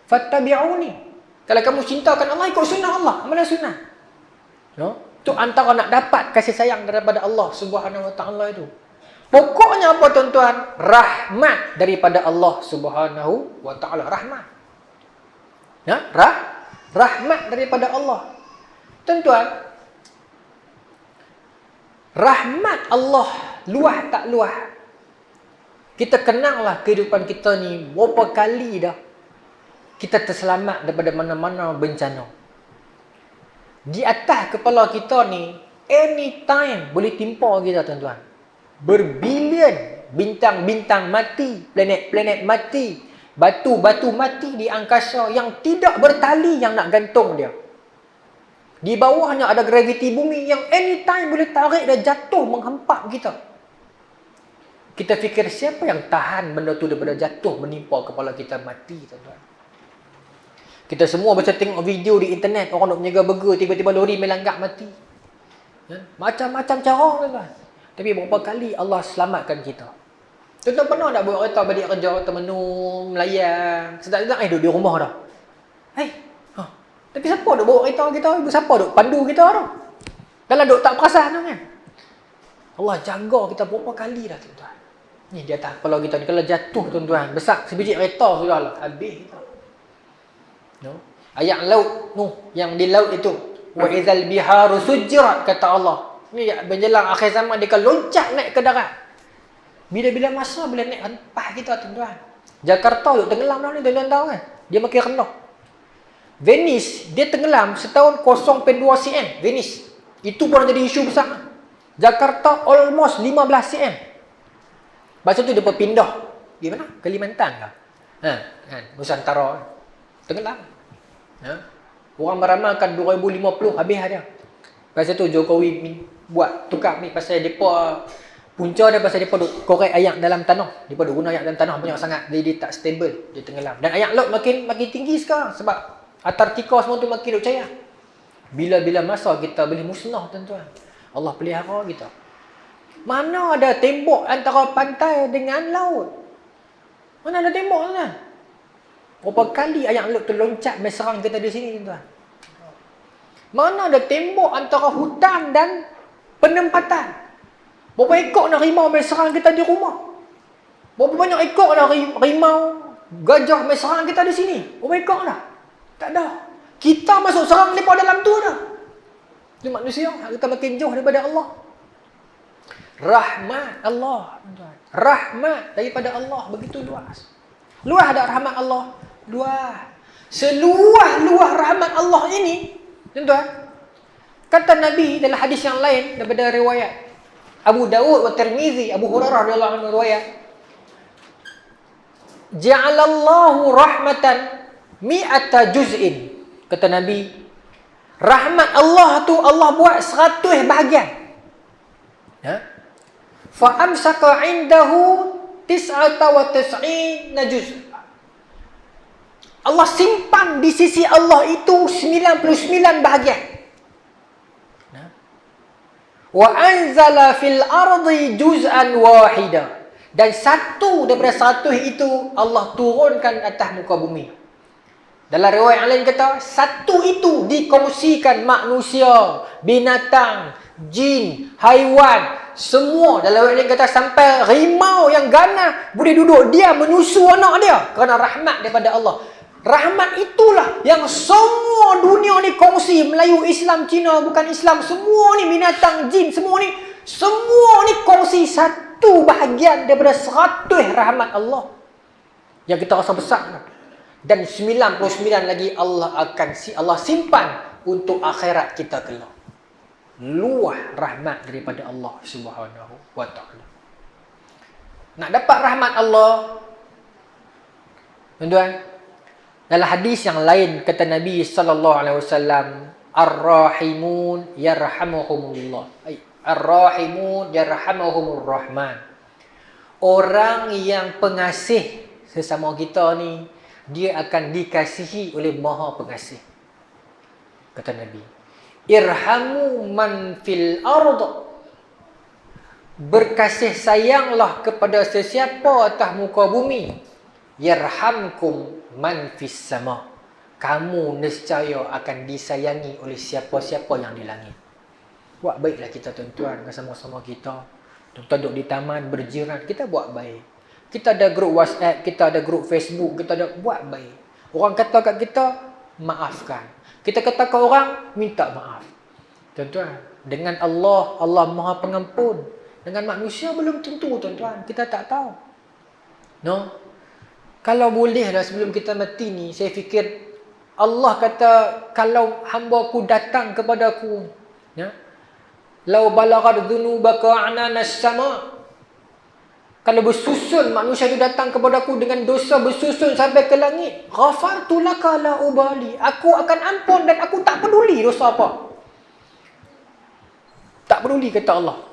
S1: fattabi'uni. Kalau kamu cintakan Allah, ikut sunnah Allah, amalan sunnah. No? Tu antara nak dapat kasih sayang daripada Allah Subhanahu Wa Taala itu. Pokoknya apa tuan-tuan? Rahmat daripada Allah Subhanahu Wa Taala. Rahmat. Ya, rahmat daripada Allah. Tuan-tuan, rahmat Allah luah tak luah? Kita kenanglah kehidupan kita ni berapa kali dah kita terselamat daripada mana-mana bencana. Di atas kepala kita ni anytime boleh timpa kita, tuan-tuan. Berbilion bintang-bintang mati, planet-planet mati, batu-batu mati di angkasa yang tidak bertali yang nak gantung dia. Di bawahnya ada graviti bumi yang anytime boleh tarik dan jatuh menghempap kita. Kita fikir siapa yang tahan benda tu daripada jatuh menimpa kepala kita mati, tuan-tuan. Kita semua biasa tengok video di internet, orang nak menjaga burger, tiba-tiba lori melanggak mati. Ya? Macam-macam cara, tuan-tuan. Tapi berapa kali Allah selamatkan kita. Tuan-tuan pernah tak buat kereta balik kerja, termenung, melayan, sedap-sedap, duduk di rumah dah. Tapi siapa duk bawa kereta kita? Siapa duk pandu kita tu? Kalau duk tak perasan tu kan? Allah jaga kita berapa kali dah, tuan-tuan. Ni di atas kepala kita ni. Kalau jatuh, tuan-tuan, besar sebiji kereta sudah lah. Habis kita. No? Ayat laut yang di laut itu. Wa idzal biharu sujjirat, kata Allah. Ni menjelang akhir zaman dia akan loncat naik ke darat. Bila-bila masa boleh naik rempah kita, tuan-tuan. Jakarta duk tenggelam dah ni, tuan-tuan tahu kan? Dia makin rendah. Venice, dia tenggelam setahun 0.2 cm. Venice. Itu pun jadi isu besar. Jakarta almost 15 cm. Lepas tu dia berpindah. Di mana? Kalimantan kah? Nusantara. Tenggelam. Orang meramalkan 2050 habis dia. Lepas tu Jokowi buat tukar ni pasal depa punca dia pasal depa duk korek air dalam tanah. Depa duk guna air dalam tanah banyak sangat. Jadi dia tak stable, dia tenggelam. Dan air laut makin tinggi sekarang sebab Antartika semua tu makin duk cair. Bila-bila masa kita boleh musnah, tuan-tuan. Allah pelihara kita. Mana ada tembok antara pantai dengan laut? Mana ada tembok, tuan-tuan? Berapa kali ayam laut terloncat menyerang kita di sini, tuan-tuan? Mana ada tembok antara hutan dan penempatan? Berapa ekor nak rimau menyerang kita di rumah? Berapa banyak ekor nak rimau, gajah menyerang kita di sini? Berapa ekor dah? Tak ada. Kita masuk serang mereka dalam tu dah. Itu manusia. Kita makin jauh daripada Allah. Rahmat Allah. Rahmat daripada Allah begitu luas. Luas ada rahmat Allah? Luas. Seluas-luas rahmat Allah ini, tuan-tuan, kata Nabi dalam hadis yang lain daripada riwayat Abu Dawud wa Tirmizi, Abu Hurairah radhiyallahu anhu riwayat, ja'alallahu rahmatan mi'ata juz'in. Kata Nabi, rahmat Allah tu Allah buat 100 bahagian. Fa amsaka 'indahu 99 juz'. Allah simpan di sisi Allah itu 99 bahagian. Wa anzala fil ardi juz'an wahida. Dan satu daripada 100 itu Allah turunkan atas muka bumi. Dalam riwayat yang lain kata, satu itu dikongsikan manusia, binatang, jin, haiwan, semua. Dalam riwayat lain kata, sampai rimau yang ganas boleh duduk dia menyusu anak dia. Kerana rahmat daripada Allah. Rahmat itulah yang semua dunia ni kongsi. Melayu, Islam, Cina, bukan Islam. Semua ni binatang, jin, semua ni kongsi satu bahagian daripada 100 rahmat Allah. Yang kita rasa besar. Dan 99 lagi Allah simpan untuk akhirat kita kelak. Luah rahmat daripada Allah Subhanahu wa taala. Nak dapat rahmat Allah, tuan-tuan, dalam hadis yang lain kata Nabi sallallahu alaihi wasallam, ar-rahimun yarhamuhumullah. Ar-rahimun yarhamuhumur rahman. Orang yang pengasih sesama kita ni, dia akan dikasihi oleh Maha Pengasih. Kata Nabi, irhamu man fil ard. Berkasih sayanglah kepada sesiapa atas muka bumi. Yarhamkum man fis sama. Kamu nescaya akan disayangi oleh siapa-siapa yang di langit. Buat baiklah kita tuan-tuan dengan sama-sama kita. Tuan-tuan duduk di taman berjiran, kita buat baik. Kita ada grup WhatsApp, kita ada grup Facebook, kita ada buat baik. Orang kata kat kita, maafkan. Kita kata ke orang, minta maaf. Tuan-tuan, dengan Allah, Allah Maha Pengampun. Dengan manusia belum tentu tuan-tuan, kita tak tahu. No? Kalau boleh dah sebelum kita mati ni, saya fikir Allah kata, kalau hamba ku datang kepada aku, ya, lau balaghat dhunubaka ananas sama. Kalau bersusun manusia itu datang kepada aku dengan dosa bersusun sampai ke langit, ghafartu laka la ubali. Aku akan ampun dan aku tak peduli dosa apa. Tak peduli kata Allah.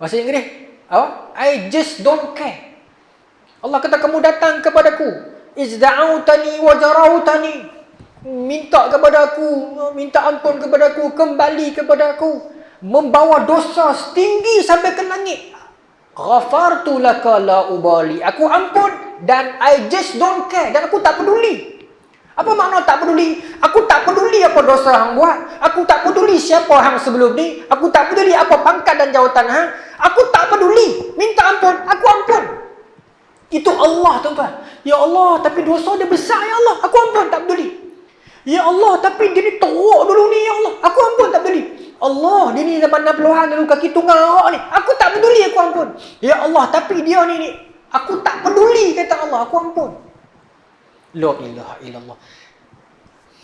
S1: Bahasa Inggeris, apa? I just don't care. Allah kata kamu datang kepadaku, izda'autani wa jarautani. Minta kepada aku, minta ampun kepada aku, kembali kepada aku, membawa dosa setinggi sampai ke langit. Ghafartu laka la ubali. Aku ampun dan I just don't care, dan aku tak peduli. Apa makna tak peduli? Aku tak peduli apa dosa hang buat. Aku tak peduli siapa hang sebelum ni. Aku tak peduli apa pangkat dan jawatan hang. Aku tak peduli. Minta ampun, aku ampun. Itu Allah tuan-tuan. Ya Allah, tapi dosa dia besar ya Allah. Aku ampun, tak peduli. Ya Allah, tapi dia ni teruk dulu ni ya Allah. Aku ampun, tak peduli. Allah, dia ni zaman 60-an dulu kaki tunggang arak ni. Aku tak peduli, aku ampun. Ya Allah, tapi dia ni aku tak peduli kata Allah, aku ampun. La ilaha illallah.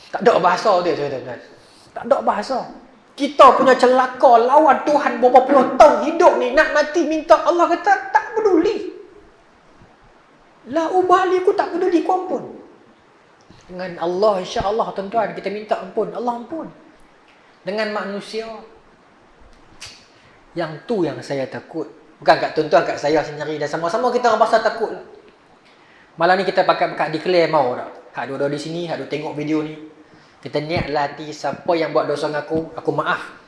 S1: Tak ada bahasa dia tuan-tuan. Tak ada bahasa. Kita punya celaka lawan Tuhan berapa puluh tahun hidup ni, nak mati minta Allah kata tak peduli. La ubali, aku tak peduli, aku ampun. Dengan Allah insya-Allah tuan-tuan kita minta ampun, Allah ampun. Dengan manusia, yang tu yang saya takut. Bukan kat tuan-tuan, kat saya sendiri. Dan sama-sama kita orang pasal takut lah. Malam ni kita pakai declare mau tak? Hak dua-dua di sini, hak dua tengok video ni. Kita niat hati, siapa yang buat dosa dengan aku maaf.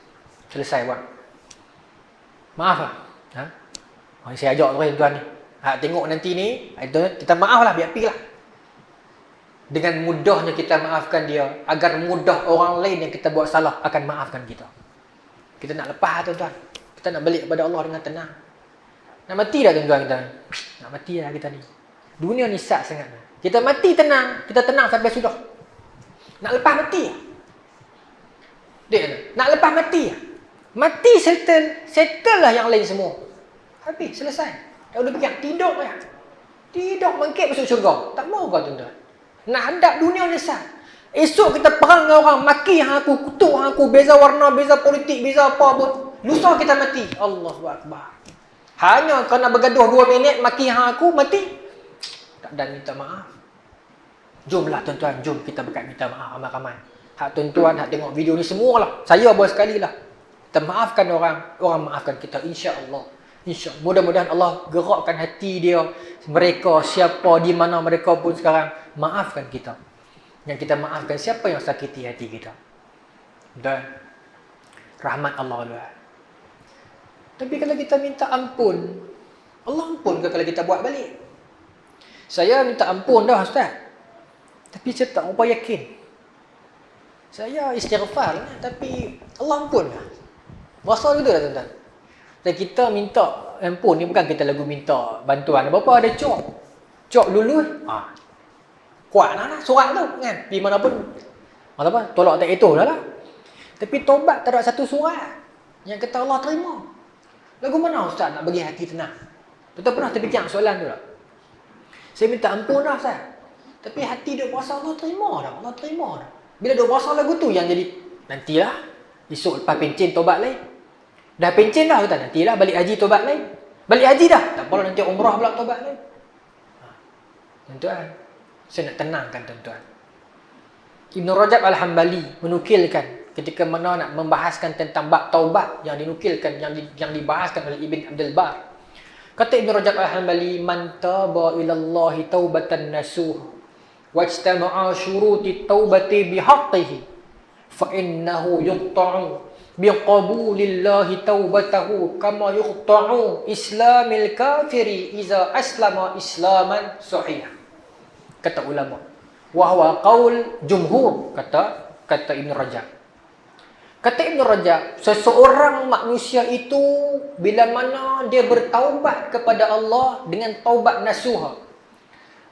S1: Selesai buat. Maaf lah. Ha? Saya ajak tuan-tuan ni. Hak tengok nanti ni, kita maaf lah, biar pergi lah. Dengan mudahnya kita maafkan dia, agar mudah orang lain yang kita buat salah akan maafkan kita. Kita nak lepas tuan-tuan. Kita nak balik kepada Allah dengan tenang. Nak mati dah tuan-tuan kita. Nak mati dah kita ni. Dunia ni sat sangat. Kita mati tenang, kita tenang sampai sudah. Nak lepas mati. Dek, nak lepas mati. Mati settle lah yang lain semua. Habis, selesai. Dah udah fikir tidur ya. Tidur mengkep masuk syurga. Tak mau kau tuan-tuan. Nak hadap dunia ni sah. Esok kita perang dengan orang, maki hang aku, kutuk hang aku, beza warna, beza politik, beza apa pun. Lusa kita mati. Allahu Akbar. Hanya kau nak bergaduh 2 minit, maki hang aku, mati. Tak dan minta maaf. Jomlah tuan-tuan, jom kita berkat minta maaf ramai-ramai. Hak tuan-tuan, hak tengok video ni semualah. Saya buat sekali lah. Kita maafkan orang, orang maafkan kita, insya-Allah. InsyaAllah. Mudah-mudahan Allah gerakkan hati dia, mereka, siapa, di mana mereka pun sekarang, maafkan kita. Yang kita maafkan siapa yang sakiti hati kita. Dan rahmat Allah lah. Tapi kalau kita minta ampun, Allah ampun ke kalau kita buat balik? Saya minta ampun dah Ustaz, tapi saya tak apa yakin. Saya istighfar lah, tapi Allah ampun lah. Rasa gitu lah tuan-tuan. Dan kita minta ampun ni bukan kita lagu minta bantuan. Berapa ada cok dulu kuat lah surat tu kan. Pergi mana pun tolak tak itu lah. Tapi tobat tak ada satu surat yang kata Allah terima. Lagu mana Ustaz nak bagi hati tenang? Tuan pernah terfikir soalan tu tak? Saya minta ampun dah Ustaz, tapi hati dia berasa Allah terima dah. Allah terima dah. Bila dia berasa lagu tu yang jadi nantilah esok lepas pencen tobat lain. Dah pencen dah tuan, nantilah balik haji tobat lain. Balik haji dah, tak apalah nanti umrah pula tobat lain. Tuan-tuan, saya nak tenangkan tuan-tuan. Ibn Rajab Al-Hambali menukilkan ketika mana nak membahaskan tentang bab taubat yang dinukilkan, yang dibahaskan oleh Ibn Abdul Bar. Kata Ibn Rajab Al-Hambali, man taba ilallahi taubatan nasuh wajtama'a syuruti taubati bihaqqihi fa innahu yuqta'u biqabulillahi taubatahu kama yuqta'u islamil kafiri iza aslama islaman sahih. Kata ulama, wa huwa qaul jumhur, kata Ibn Rajab. Kata Ibn Rajab, seseorang manusia itu bila mana dia bertaubat kepada Allah dengan taubat nasuha,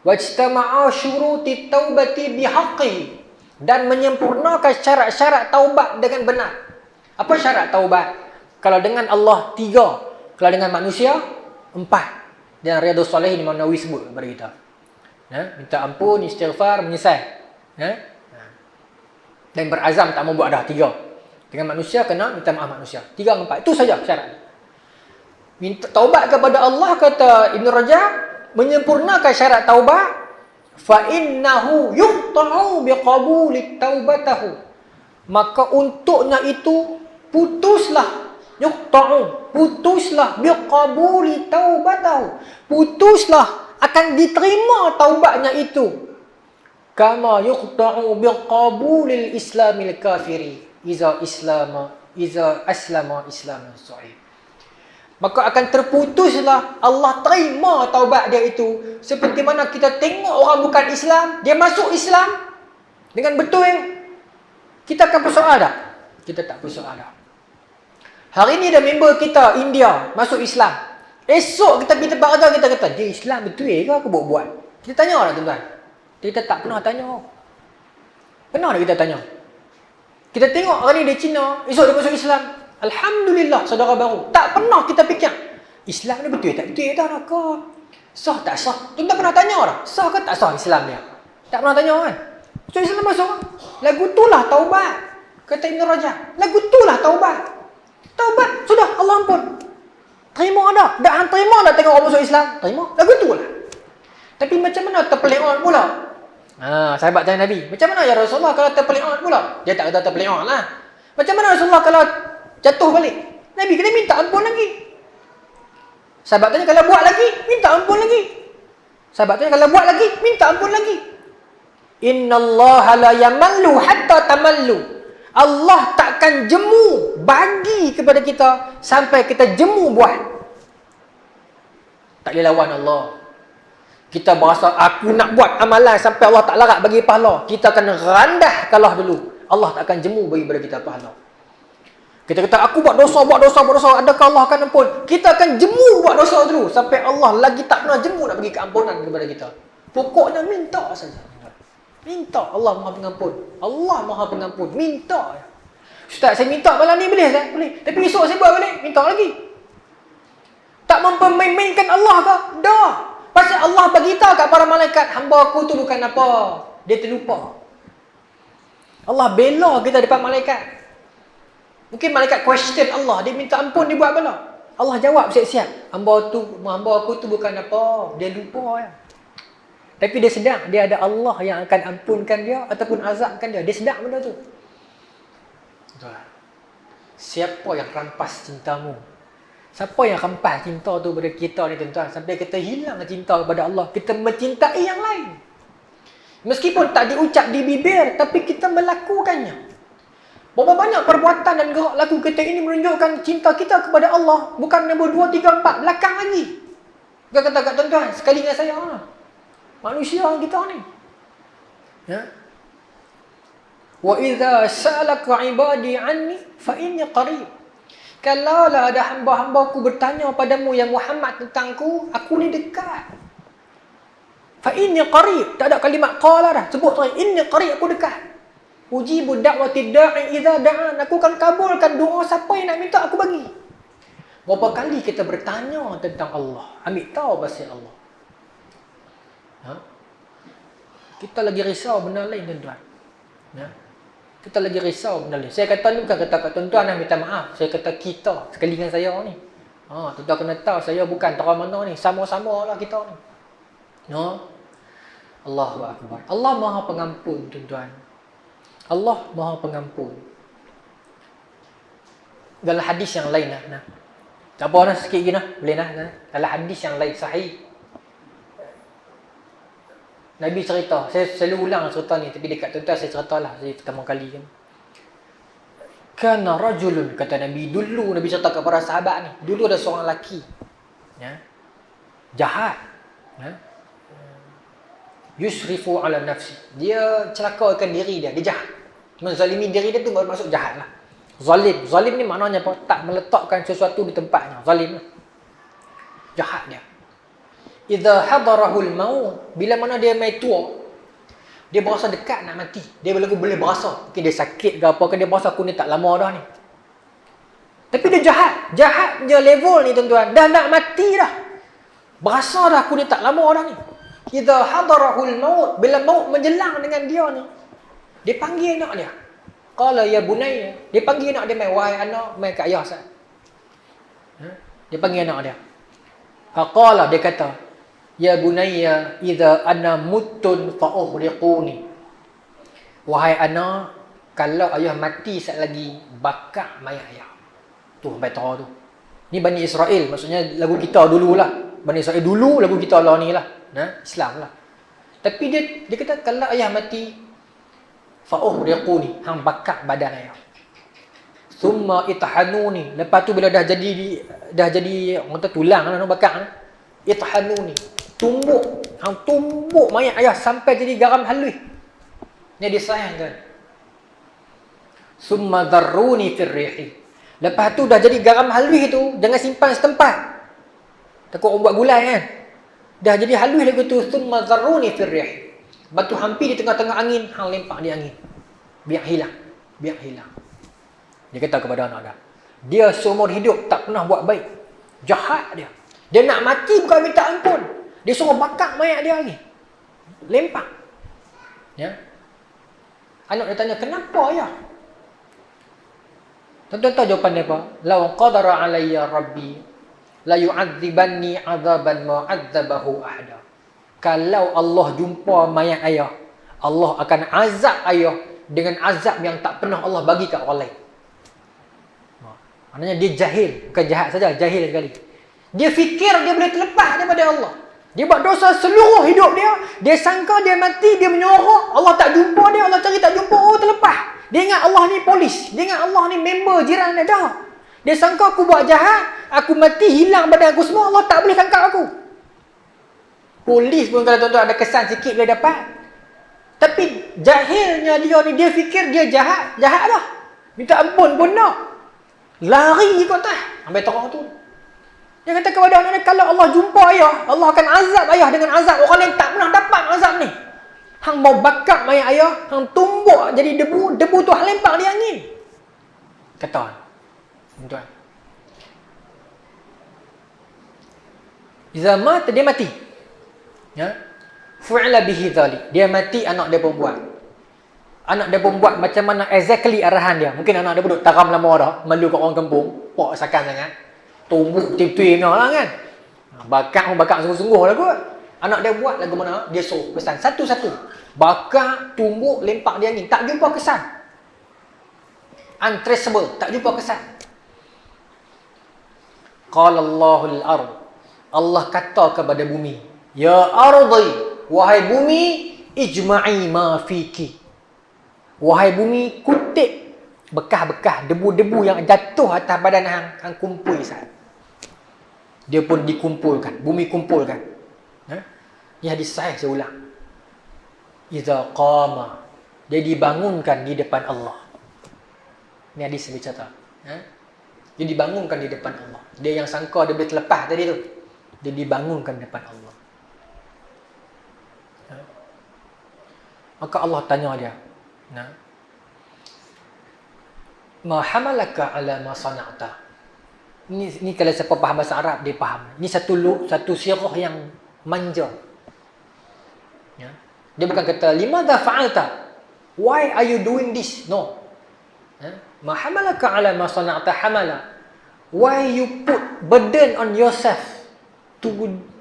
S1: wajtama'a syuruti taubati bihaqqi, dan menyempurnakan syarat-syarat taubat dengan benar. Apa syarat taubat? Kalau dengan Allah 3, kalau dengan manusia 4. Dan Riyadhus Shalihin Imam Nawawi sebut kepada kita. Minta ampun, istighfar, menyesal. Dan berazam tak mau buat dah 3. Dengan manusia kena minta maaf manusia. 3 dan 4. Itu saja syarat. Minta taubat kepada Allah, kata Ibn Rajab, menyempurnakan syarat taubat, fa innahu yuqta'u biqabuli taubatahu. Maka untuknya itu putuslah, yuqta'u, putuslah biqabuli taubatahu. Putuslah akan diterima taubatnya itu. Kama yuqta'u biqabulil islamil kafiri. Iza aslama islaman sahih. Maka akan terputuslah, Allah terima taubat dia itu. Seperti mana kita tengok orang bukan Islam, dia masuk Islam dengan betul. Kita akan bersoal tak? Kita tak bersoal tak. Hari ni ada member kita India masuk Islam. Esok kita baraga, kita kata, dia Islam betul ke aku buat-buat? Kita tanya tak tuan-tuan? Kita tak pernah tanya. Pernah tak kita tanya? Kita tengok hari ni dia Cina, esok dia masuk Islam. Alhamdulillah, saudara baru. Tak pernah kita fikir, Islam ni betul tak betul dah ke? Sah tak sah? Tuan-tuan pernah tanya dah? Sah ke tak sah Islam dia? Tak pernah tanya kan? So Islam masuk. Lagu itulah taubat. Kata Ibn Rajab, lagu itulah taubat. Taubat, sudah Allah ampun. Terima dah. Dah terima dah tengok orang masuk Islam. Terima. Lagu itulah. Tapi macam mana terpelihon pula? Sahabat tanya Nabi, macam mana ya Rasulullah kalau terpelihon pula? Dia tak kata terpelihon lah. Macam mana Rasulullah kalau jatuh balik? Nabi kena minta ampun lagi. Sahabat tanya, kalau buat lagi, minta ampun lagi. Sahabat tanya, kalau buat lagi, minta ampun lagi. Innallaha la yamallu hatta tamallu. Allah takkan jemu bagi kepada kita sampai kita jemu buat. Tak boleh lawan Allah. Kita berasa aku nak buat amalan sampai Allah tak larat bagi pahala. Kita akan rendah kalah dulu. Allah tak akan jemu bagi kepada kita pahala. Kita kata aku buat dosa. Adakah Allah akan ampun? Kita akan jemu buat dosa dulu sampai Allah lagi tak pernah jemu nak bagi keampunan kepada kita. Pokoknya minta saja. Minta. Allah Maha Pengampun. Allah Maha Pengampun. Minta. Ustaz, saya minta malam ni boleh tak? Boleh. Tapi esok saya buat balik. Minta lagi. Tak mempermainkan Allah ke? Dah. Pasal Allah bagi tahu kat para malaikat, hamba aku tu bukan apa. Dia terlupa. Allah bela kita depan malaikat. Mungkin malaikat question Allah, dia minta ampun, dia buat bala. Allah jawab siap-siap, hamba aku tu bukan apa, dia lupa ya. Tapi dia sedar dia ada Allah yang akan ampunkan dia ataupun azabkan dia. Dia sedar benda tu. Siapa yang rampas cintamu? Siapa yang rampas cinta tu pada kita ni tuan-tuan? Sampai kita hilang cinta kepada Allah, kita mencintai yang lain. Meskipun tak diucap di bibir, tapi kita melakukannya. Berapa banyak perbuatan dan gerak laku kita ini menunjukkan cinta kita kepada Allah. Bukan nombor 2, 3, 4, belakang lagi. Dia kata kat tuan-tuan, sekali dengan saya lah. Manusia kita ni. Ya. Wa idza sa'alaka 'ibadi 'anni fa inni qarib. Kalaulah ada hamba-hambaku bertanya padamu yang Muhammad tentangku, aku ni dekat. Fa inni qarib, tak ada kalimat qala dah, sebut tu inni qarib, aku dekat. Ujibu da'watid da'i idza da'an, aku akan kabulkan doa siapa yang nak minta aku bagi. Berapa kali kita bertanya tentang Allah, ambil tahu pasal Allah. Kita lagi risau benda lain tuan-tuan. Kita lagi risau benda lain. Saya kata ni bukan kata kat tuan-tuan nak minta maaf. Saya kata kita sekali dengan saya ni. Tuan-tuan kena tahu saya bukan terang mana ni. Sama-sama lah kita ni. Allahu Akbar. Allah Maha Pengampun tuan-tuan. Allah Maha Pengampun. Dalam hadis yang lain nah. Tak apa sikit lagi boleh nah. Dalam hadis yang lain sahih. Nabi cerita, saya selalu ulang cerita ni, tapi dekat tuan-tuan saya ceritalah, saya pertama kali kan. Kana rajulun, kata Nabi, dulu Nabi cerita kepada para sahabat ni, dulu ada seorang lelaki, jahat, yusrifu ala nafsi, dia celakakan diri dia jahat, menzalimi diri dia tu baru masuk jahat lah. Zalim. Zalim ni maknanya apa? Tak meletakkan sesuatu di tempatnya. Zalim. Jahat dia. Idza hadarahul maut, bila mana dia mai tua, dia berasa dekat nak mati. Dia boleh berasa, mungkin dia sakit ke apa ke, dia berasa aku ni tak lama dah ni. Tapi dia jahat. Jahat je level ni tuan-tuan. Dah nak mati dah. Berasa dah aku ni tak lama dah ni. Idza hadarahul maut, bila maut menjelang dengan dia ni, dia panggil anak dia. Qala ya bunayya, dia panggil anak dia, mai wahai anak, mai kat ayah saya. Dia panggil anak dia. Faqala, dia kata, ya bunayya idza ana mutun fa ughriquni. Wahai anak, kalau ayah mati sat lagi, bakar mayat ayah. Tu sampai tahu tu. Ni Bani Israel, maksudnya lagu kita dululah. Bani Israel dulu, lagu kita lah ni lah. Islam lah. Tapi dia kata kalau ayah mati fa ughriquni, hang bakar badan ayah. Summa ithanuni, lepas tu bila dah jadi orang kata tulang lah nak bakar. Ithanuni, tumbuk mayat ayah sampai jadi garam halus. Ni dia sayang kan. Summa dharruni fir rihi, lepas tu dah jadi garam halus tu, jangan simpan setempat. Takut orang buat gulai kan. Dah jadi halus lagu tu, summa dharruni fir rihi. Batu hampir di tengah-tengah angin, hang lempak di angin. Biar hilang. Dia kata kepada anak dia seumur hidup tak pernah buat baik. Jahat dia. Dia nak mati bukan minta ampun. Dia suruh bakar mayat dia lagi. Lempak. Ya. Anak dia tanya, kenapa ya? Tuan-tuan tahu jawapan dia apa? Law qadara alayya rabbi la yu'adzibanni 'adzaban ma 'adzabahu ahada. Kalau Allah jumpa mayat ayah, Allah akan azab ayah dengan azab yang tak pernah Allah bagi kat orang lain. Maknanya dia jahil, bukan jahat saja, jahil sekali. Dia fikir dia boleh terlepas daripada Allah. Dia buat dosa seluruh hidup dia. Dia sangka dia mati, dia menyorok, Allah tak jumpa dia, Allah cari tak jumpa, oh terlepas. Dia ingat Allah ni polis, dia ingat Allah ni member jiran dia dah. Dia sangka aku buat jahat, aku mati, hilang badan aku semua, Allah tak boleh tangkap aku. Polis pun kalau tuan-tuan ada kesan sikit boleh dapat. Tapi jahilnya dia ni, dia fikir dia jahat lah. Minta ampun pun nak. Lari ikut atas. Sampai terang tu. Dia kata kepada anak dia, kalau Allah jumpa ayah, Allah akan azab ayah dengan azab orang yang tak pernah dapat azab ni. Hang mau bakar mayat ayah, hang tumbuk jadi debu tu hang lempar di angin. Kata tuan. Iza mata, dia mati. Ya. Fu'ila bihi dhalik. Dia mati, anak dia pun buat. Anak dia pun buat macam mana exactly arahan dia. Mungkin anak dia duduk taram lama dah, malu kat orang kampung, pok sakan sangat. Tumbuk tip-tip lah kan. Bakar sungguh-sungguh lah kot. Anak dia buat lagu mana? Dia suruh pesan satu-satu. Bakar, tumbuk, lempak di angin. Tak jumpa kesan. Untraceable, tak jumpa kesan. Qala Allahul ard. Allah kata kepada bumi, ya ardi, wahai bumi, ijma'i ma fiki. Wahai bumi, kutip bekas-bekas debu-debu yang jatuh atas badan hang kumpul sat. Dia pun dikumpulkan, bumi kumpulkan. Ni hadis sahih saya ulang. Iza qama, dia dibangunkan di depan Allah. Ni hadis saya bercerita. Dia dibangunkan di depan Allah. Dia yang sangka dia boleh terlepas tadi tu, dia dibangunkan di depan Allah. Maka Allah tanya dia, ma hamalaka ala ma sana'ta. Ni kalau siapa faham bahasa Arab dia faham. Ni satu sirah yang manja. Ya. Dia bukan kata limadha fa'alta? Why are you doing this? No. Ma hamalaka ala ma sana'ta hamala. Why you put burden on yourself to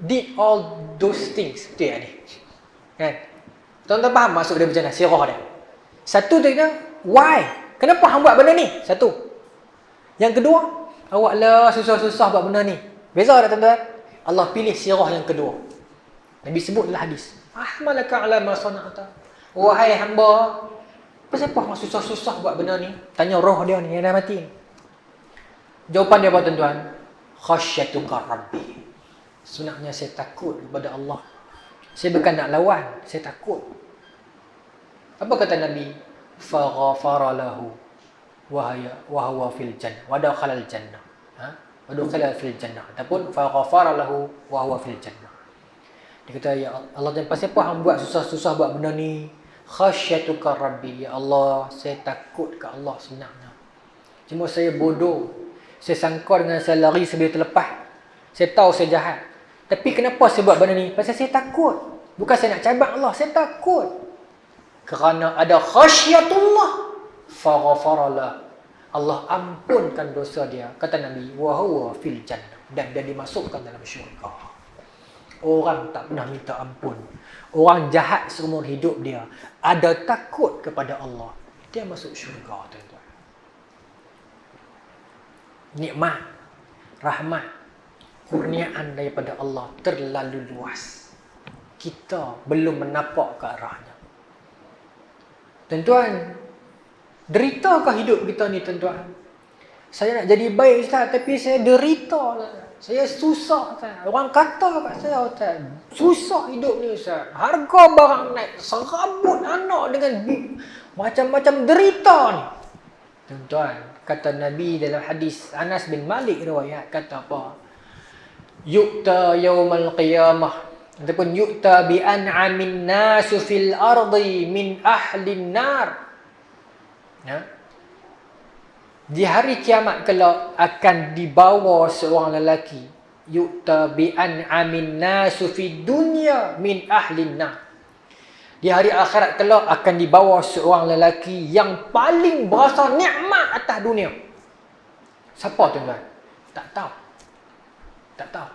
S1: did all those things? Tu yang ni. Kan? Tuan-tuan faham maksud dia macam mana? Sirah dia. Satu tu kata, why? Kenapa hang buat benda ni? Satu. Yang kedua, awak lah susah-susah buat benda ni. Beza tak tuan-tuan? Allah pilih sirah yang kedua. Nabi sebutlah hadis. Ahmalaka ala ma sana'ta. Wahai hamba, kenapa hang susah-susah buat benda ni? Tanya roh dia ni yang dah mati. Jawapan dia apa tuan-tuan? Khasyatuka rabbi. Sebenarnya saya takut kepada Allah. Saya bukan nak lawan, saya takut. Apa kata Nabi? Faghafara lahu. wa huwa fil jannah wa dakhala al jannah. Wa dakhala fil jannah. Ataupun fa ghafara lahu wa huwa fil jannah. Dia kata, ya Allah, dan pasal apa hang buat susah-susah buat benda ni? Khasyatuka rabbi, ya Allah, saya takut ke Allah sebenarnya. Cuma saya bodoh. Saya sangka dengan saya lari sebelum terlepas. Saya tahu saya jahat. Tapi kenapa saya buat benda ni? Pasal saya takut. Bukan saya nak cabang Allah, saya takut. Kerana ada khasyatullah, faghfaralah. Allah ampunkan dosa dia. Kata Nabi, wa huwa fil jannah, dan dia dimasukkan dalam syurga. Orang tak pernah minta ampun, orang jahat seumur hidup dia, ada takut kepada Allah, dia masuk syurga, tuan-tuan. Nikmat, rahmat, kurniaan daripada Allah terlalu luas. Kita belum menapak ke arahnya. Tuan-tuan, deritakah hidup kita ni, tuan-tuan? Saya nak jadi baik, Ustaz, tapi saya derita. Saya susah, Ustaz. Orang kata kat saya, Ustaz, susah hidup ni, Ustaz. Harga barang naik, serabut anak dengan macam-macam derita ni. Tuan-tuan, kata Nabi dalam hadis Anas bin Malik riwayat, kata apa? Yu'ta yaumal qiyamah, ataupun yu'ta bi an'amin nasu fil ardi min ahlin nar. Ya. Di hari kiamat kelak akan dibawa seorang lelaki, yu'ta bi an'amin nasu fid dunya min ahlin nar. Di hari akhirat kelak akan dibawa seorang lelaki yang paling berasa nikmat atas dunia. Siapa, tuan-tuan? Tak tahu. Tak tahu.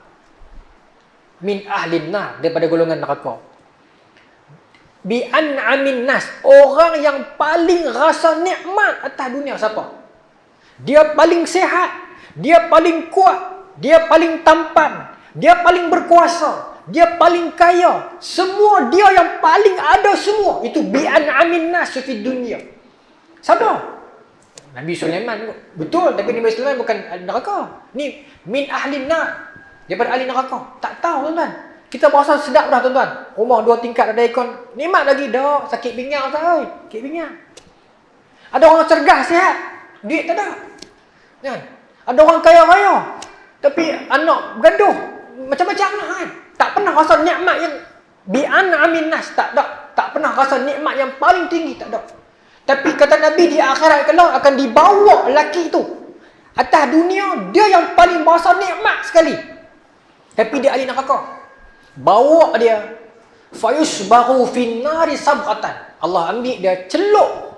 S1: Min ahlin nar, daripada golongan neraka. Bi an'amin nas, orang yang paling rasa nikmat atas dunia siapa? Dia paling sihat, dia paling kuat, dia paling tampan, dia paling berkuasa, dia paling kaya. Semua dia yang paling ada semua. Itu bi an'amin nas fi dunia. Siapa? Nabi Sulaiman. Betul, tapi Nabi Sulaiman bukan neraka. Ni min ahlin nar, daripada ahli neraka. Tak tahu, tuan-tuan. Kita berasa sedap dah, tuan-tuan. Rumah 2 tingkat ada aircon. Nikmat lagi dah. Sakit pinggang, Ustaz. Sakit pinggang. Ada orang cergas, sihat. Duit tak ada. Kan? Ada orang kaya-kaya, tapi anak bergaduh. Macam-macam lah, kan? Tak pernah rasa nikmat yang bi'an amin nas. Tak ada. Tak pernah rasa nikmat yang paling tinggi. Tak ada. Tapi kata Nabi, di akhirat kelak akan dibawa lelaki tu atas dunia, dia yang paling berasa nikmat sekali. Tapi dia ahli neraka. Bawa dia, fayusbahu fin nari sabghatan. Allah ambil dia, celup.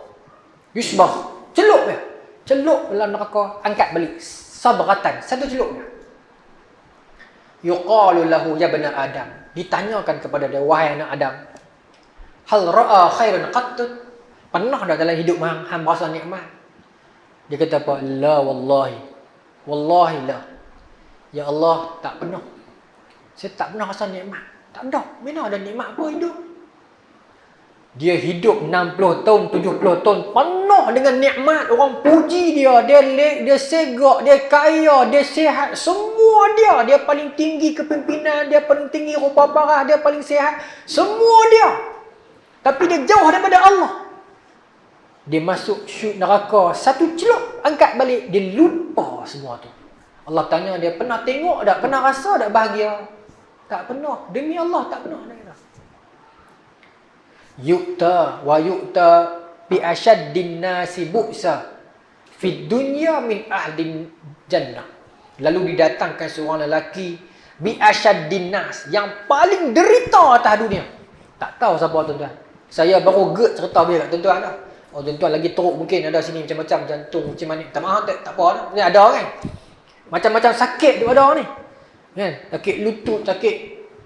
S1: Yusbah, celup dia. Celup dalam neraka, angkat balik. Sabghatan, satu celup dia. Yuqalu lahu ya bani Adam. Ditanyakan kepada dia, wahai anak Adam, hal ra'a khairan qattut? Pernah dah dalam hidup hang berasa nikmat? Dia kata apa? La wallahi. Wallahi la. Ya Allah, tak pernah. Saya tak pernah rasa nikmat. Tak ada. Mana ada nikmat apa hidup? Dia hidup 60 tahun, 70 tahun penuh dengan nikmat. Orang puji dia. Dia lek, dia segak, dia kaya, dia sihat. Semua dia. Dia paling tinggi kepimpinan, dia paling tinggi rupa parah, dia paling sihat. Semua dia. Tapi dia jauh daripada Allah. Dia masuk syurga neraka, satu celup angkat balik, dia lupa semua tu. Allah tanya dia, pernah tengok tak? Pernah rasa tak bahagia? Tak pernah. Demi Allah tak pernah. Yu'ta wa yu'ta bi asyaddin nasi bu'sa fid dunya min ahlin jannah. Lalu didatangkan seorang lelaki bi asyaddin nas, yang paling derita atas dunia. Tak tahu siapa, tuan-tuan. Saya baru cerita dia kat tuan-tuan dah. Oh, tuan-tuan lagi teruk mungkin ada sini macam-macam jantung macam mana. Tak maaf, tak apa dah. Ni ada kan. Macam-macam sakit dia ada ni. Kan? Sakit lutut, sakit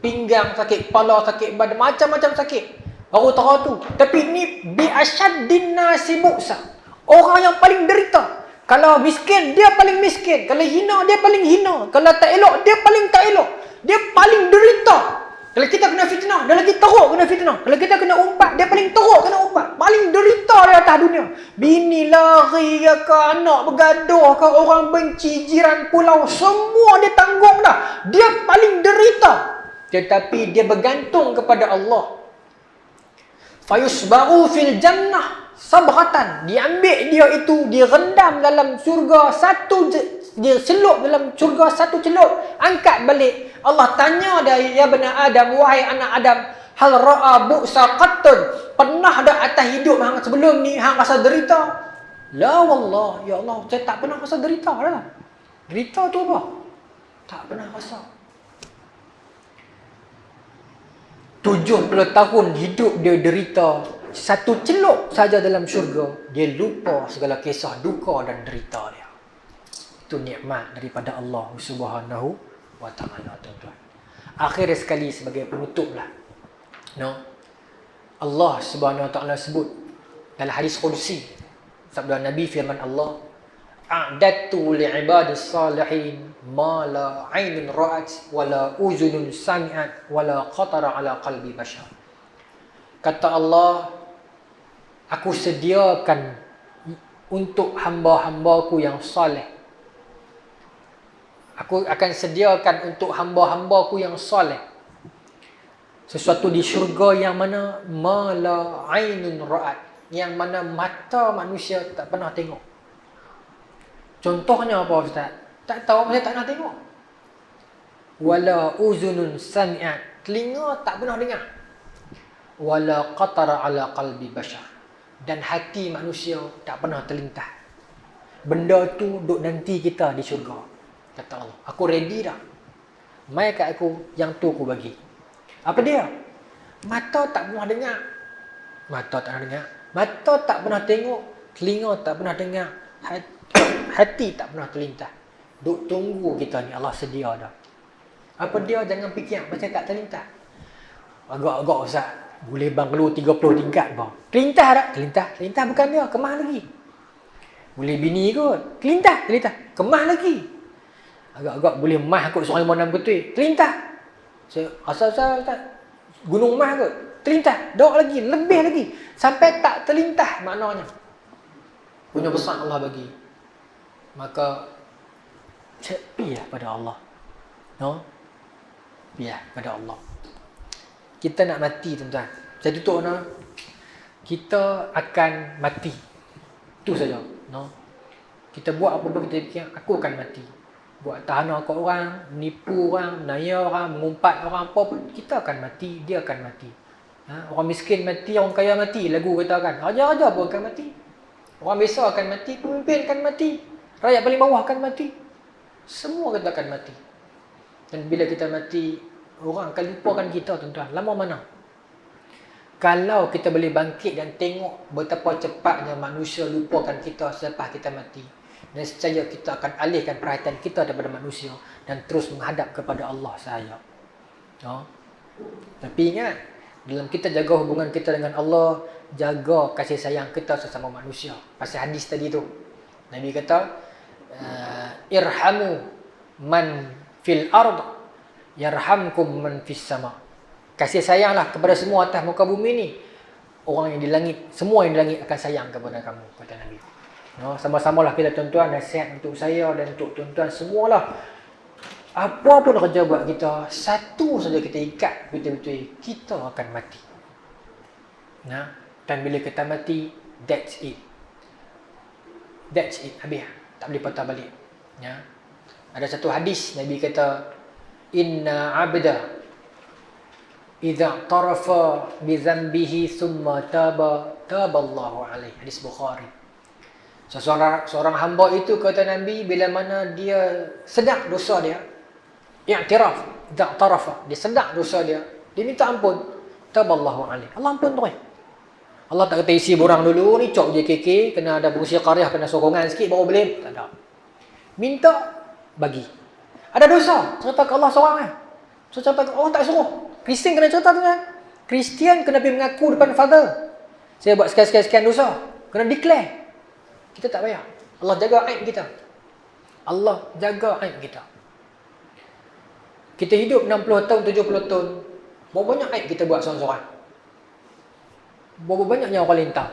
S1: pinggang, sakit kepala, sakit badan, macam-macam sakit. Baru tahu tu. Tapi ni bi asyaddin nasi bu'sa. Orang yang paling derita. Kalau miskin, dia paling miskin. Kalau hina, dia paling hina. Kalau tak elok, dia paling tak elok. Dia paling derita. Kalau kita kena fitnah, dia lagi teruk kena fitnah. Kalau kita kena umpat, dia paling teruk kena umpat. Paling derita di atas dunia. Bini lari ke, anak bergaduh ke, orang benci, jiran pulau, semua dia tanggung dah. Dia paling derita. Tetapi dia bergantung kepada Allah. Fayusbaru fil jannah sabratan, diambil dia itu, dia rendam dalam syurga dia celup dalam syurga satu celup, angkat balik. Allah tanya dia, ya bani Adam, wahai anak Adam, hal ra'a bu'sa qattun, pernah dak atas hidup hang sebelum ni hang rasa derita? La wallah, ya Allah, saya tak pernah rasa derita dah. Derita tu apa? Tak pernah rasa. 70 tahun hidup dia derita, satu celup saja dalam syurga, dia lupa segala kisah duka dan derita dia. Itu nikmat daripada Allah Subhanahu wa taala, tuan-tuan. Akhir sekali sebagai penutuplah. No. Allah Subhanahu wa taala sebut dalam hadis qudsi, sabda Nabi, firman Allah, a'dadtu li'ibadis salihin ma la 'ainun ra'at wa la uzunun sami'at wa la khatara 'ala qalbi bashar. Kata Allah, aku sediakan untuk hamba-hambaku yang saleh. Aku akan sediakan untuk hamba-hambaku yang saleh sesuatu di syurga yang mana ma la 'ainun ra'at, yang mana mata manusia tak pernah tengok. Contohnya apa, Ustaz? Tak tahu, saya tak pernah tengok. Wala uzunun sami'at, telinga tak pernah dengar. Wala qatara ala qalbi bashar, dan hati manusia tak pernah terlintas. Benda tu duk nanti kita di syurga. Kata Allah, aku ready dah. Mai kat aku, yang tu aku bagi. Apa dia? Mata tak pernah dengar. Mata tak pernah dengar. Mata tak pernah tengok. Telinga tak pernah dengar. Hati tak pernah terlintas. Duk tunggu kita ni, Allah sedia dah. Apa dia? Jangan fikir macam tak terlintas. Agak-agak Ustaz, boleh bang keluar 30 tingkat bang. Terlintas tak? Terlintas. Terlintas bukan dia, kemah lagi. Boleh bini kot. Terlintas. Terlintas. Kemah lagi. Agak-agak boleh mah kot seorang 56 betul. Terlintas. Asal-asal tak gunung mah kot. Terlintas. Dok lagi, lebih lagi. Sampai tak terlintas maknanya. Punya besar Allah bagi. Maka pilah pada Allah. No? Pilah pada Allah. Kita nak mati, tuan-tuan. Saya tutup no. Kita akan mati. Itu saja, no. Kita buat apa-apa, kita fikir aku akan mati. Buat tahanan kat orang, menipu orang, menaya orang, mengumpat orang, apa pun, kita akan mati, dia akan mati. Orang miskin mati, orang kaya mati. Lagu katakan, raja-raja pun akan mati. Orang biasa akan mati, pemimpin akan mati, rakyat paling bawah akan mati. Semua kita akan mati. Dan bila kita mati, orang akan lupakan kita, tuan-tuan. Lama mana? Kalau kita boleh bangkit dan tengok betapa cepatnya manusia lupakan kita selepas kita mati, dan secaya kita akan alihkan perhatian kita daripada manusia dan terus menghadap kepada Allah sahaja. No? Tapi ingat, dalam kita jaga hubungan kita dengan Allah, jaga kasih sayang kita sesama manusia. Pasal hadis tadi tu, Nabi kata, irhamu man fil ard yarhamkum man fis sama. Kasih sayanglah kepada semua atas muka bumi ni. Orang yang di langit, semua yang di langit akan sayang kepada kamu, kata Nabi. No, sama-samalah kita, tuan-tuan, nasihat untuk saya dan untuk tuan-tuan semualah. Apa pun kerja buat kita, satu saja kita ikat betul-betul, kita akan mati. Nah, dan bila kita mati, that's it. That's it, habis. Tak boleh patah balik. Ya. Ada satu hadis Nabi kata, inna abda idza tarafa bi dhanbihi thumma taballahu alaihi. Hadis Bukhari. Seorang hamba itu, kata Nabi, bila mana dia sedar dosa dia, i'tiraf, idza tarafa, dia sedar dosa dia minta ampun, taballahu alaihi, Allah ampun terus. Allah tak kata isi borang dulu ni, cok JKK, kena ada berusia qaryah, kena sokongan sikit baru boleh. Tak ada. Minta, bagi. Ada dosa, cerita ke Allah seorang kan. So cerita ke Allah tak suruh. Kristian kena cerita tu kan. Kristian kena pergi mengaku depan Father, saya buat sekian-sekian dosa. Kena declare. Kita tak payah. Allah jaga aib kita. Allah jaga aib kita. Kita hidup 60 tahun, 70 tahun. Berapa banyak aib kita buat seorang-seorang? Berapa banyak yang orang lain tahu?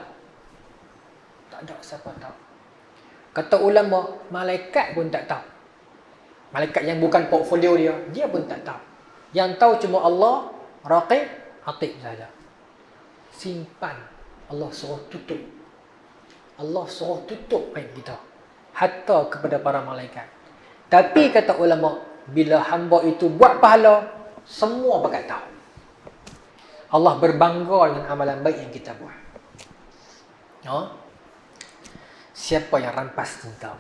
S1: Tak ada siapa tahu. Kata ulama, malaikat pun tak tahu. Malaikat yang bukan portfolio dia pun tak tahu. Yang tahu cuma Allah, Raqib, Atid saja. Simpan. Allah suruh tutup. Allah suruh tutup aib kita. Hatta kepada para malaikat. Tapi kata ulama, bila hamba itu buat pahala, semua bakat tahu. Allah berbangga dengan amalan baik yang kita buat. Siapa yang rampas cinta?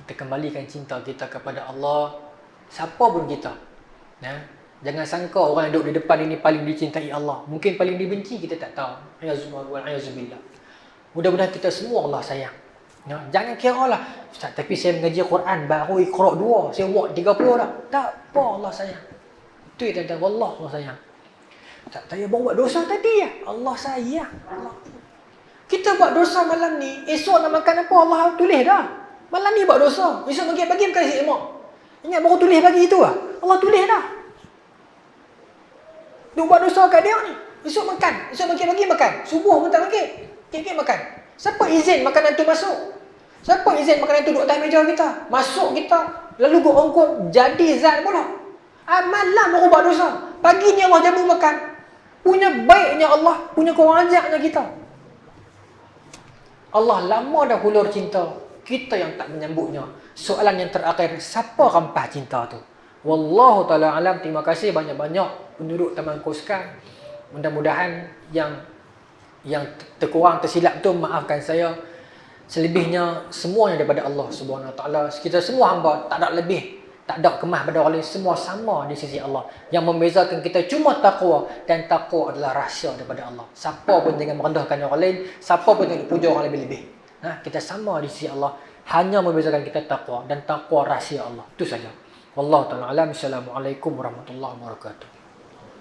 S1: Kita kembalikan cinta kita kepada Allah. Siapa pun kita. Jangan sangka orang yang duduk di depan ini paling dicintai Allah. Mungkin paling dibenci, kita tak tahu. Ayazubillah. Mudah-mudahan kita semua Allah sayang. Jangan kira lah, Ustaz, tapi saya mengaji Quran baru Iqra 2, saya buat 30 dah. Tak apa, Allah sayang. Itu yang tentang Allah sayang. Tak, saya baru buat dosa tadi ya. Allah sayang. Kita buat dosa malam ni, esok nak makan apa Allah tulis dah. Malam ni buat dosa, esok bagi bukan si emak. Ingat baru tulis bagi itu lah. Allah tulis dah. Dia buat dosa kat dia ni. Esok makan, esok bagi makan. Subuh pun tak bagi. Kek makan. Siapa izin makanan tu masuk? Siapa izin makanan tu duduk atas meja kita? Masuk kita, lalu gorong-gorong jadi zat pula. Malam baru buat dosa. Paginya Allah jamu makan. Punya baiknya Allah, punya kurang ajarnya kita. Allah lama dah hulur cinta. Kita yang tak menyambutnya. Soalan yang terakhir, siapa rampas cinta tu? Wallahu ta'ala alam. Terima kasih banyak-banyak penduduk Taman Koskar. Mudah-mudahan yang terkurang, tersilap tu maafkan saya. Selebihnya semuanya daripada Allah Subhanahu Wa Taala. Kita semua hamba, tak ada lebih, tak ada kemah pada orang lain, semua sama di sisi Allah. Yang membezakan kita cuma takwa, dan takwa adalah rahsia daripada Allah. Siapa pun jangan merendahkan orang lain, siapa pun jangan puja orang lebih-lebih. Kita sama di sisi Allah. Hanya membezakan kita takwa, dan takwa rahsia Allah. Itu saja. Wallahu ta'ala alam. Assalamualaikum warahmatullahi wabarakatuh.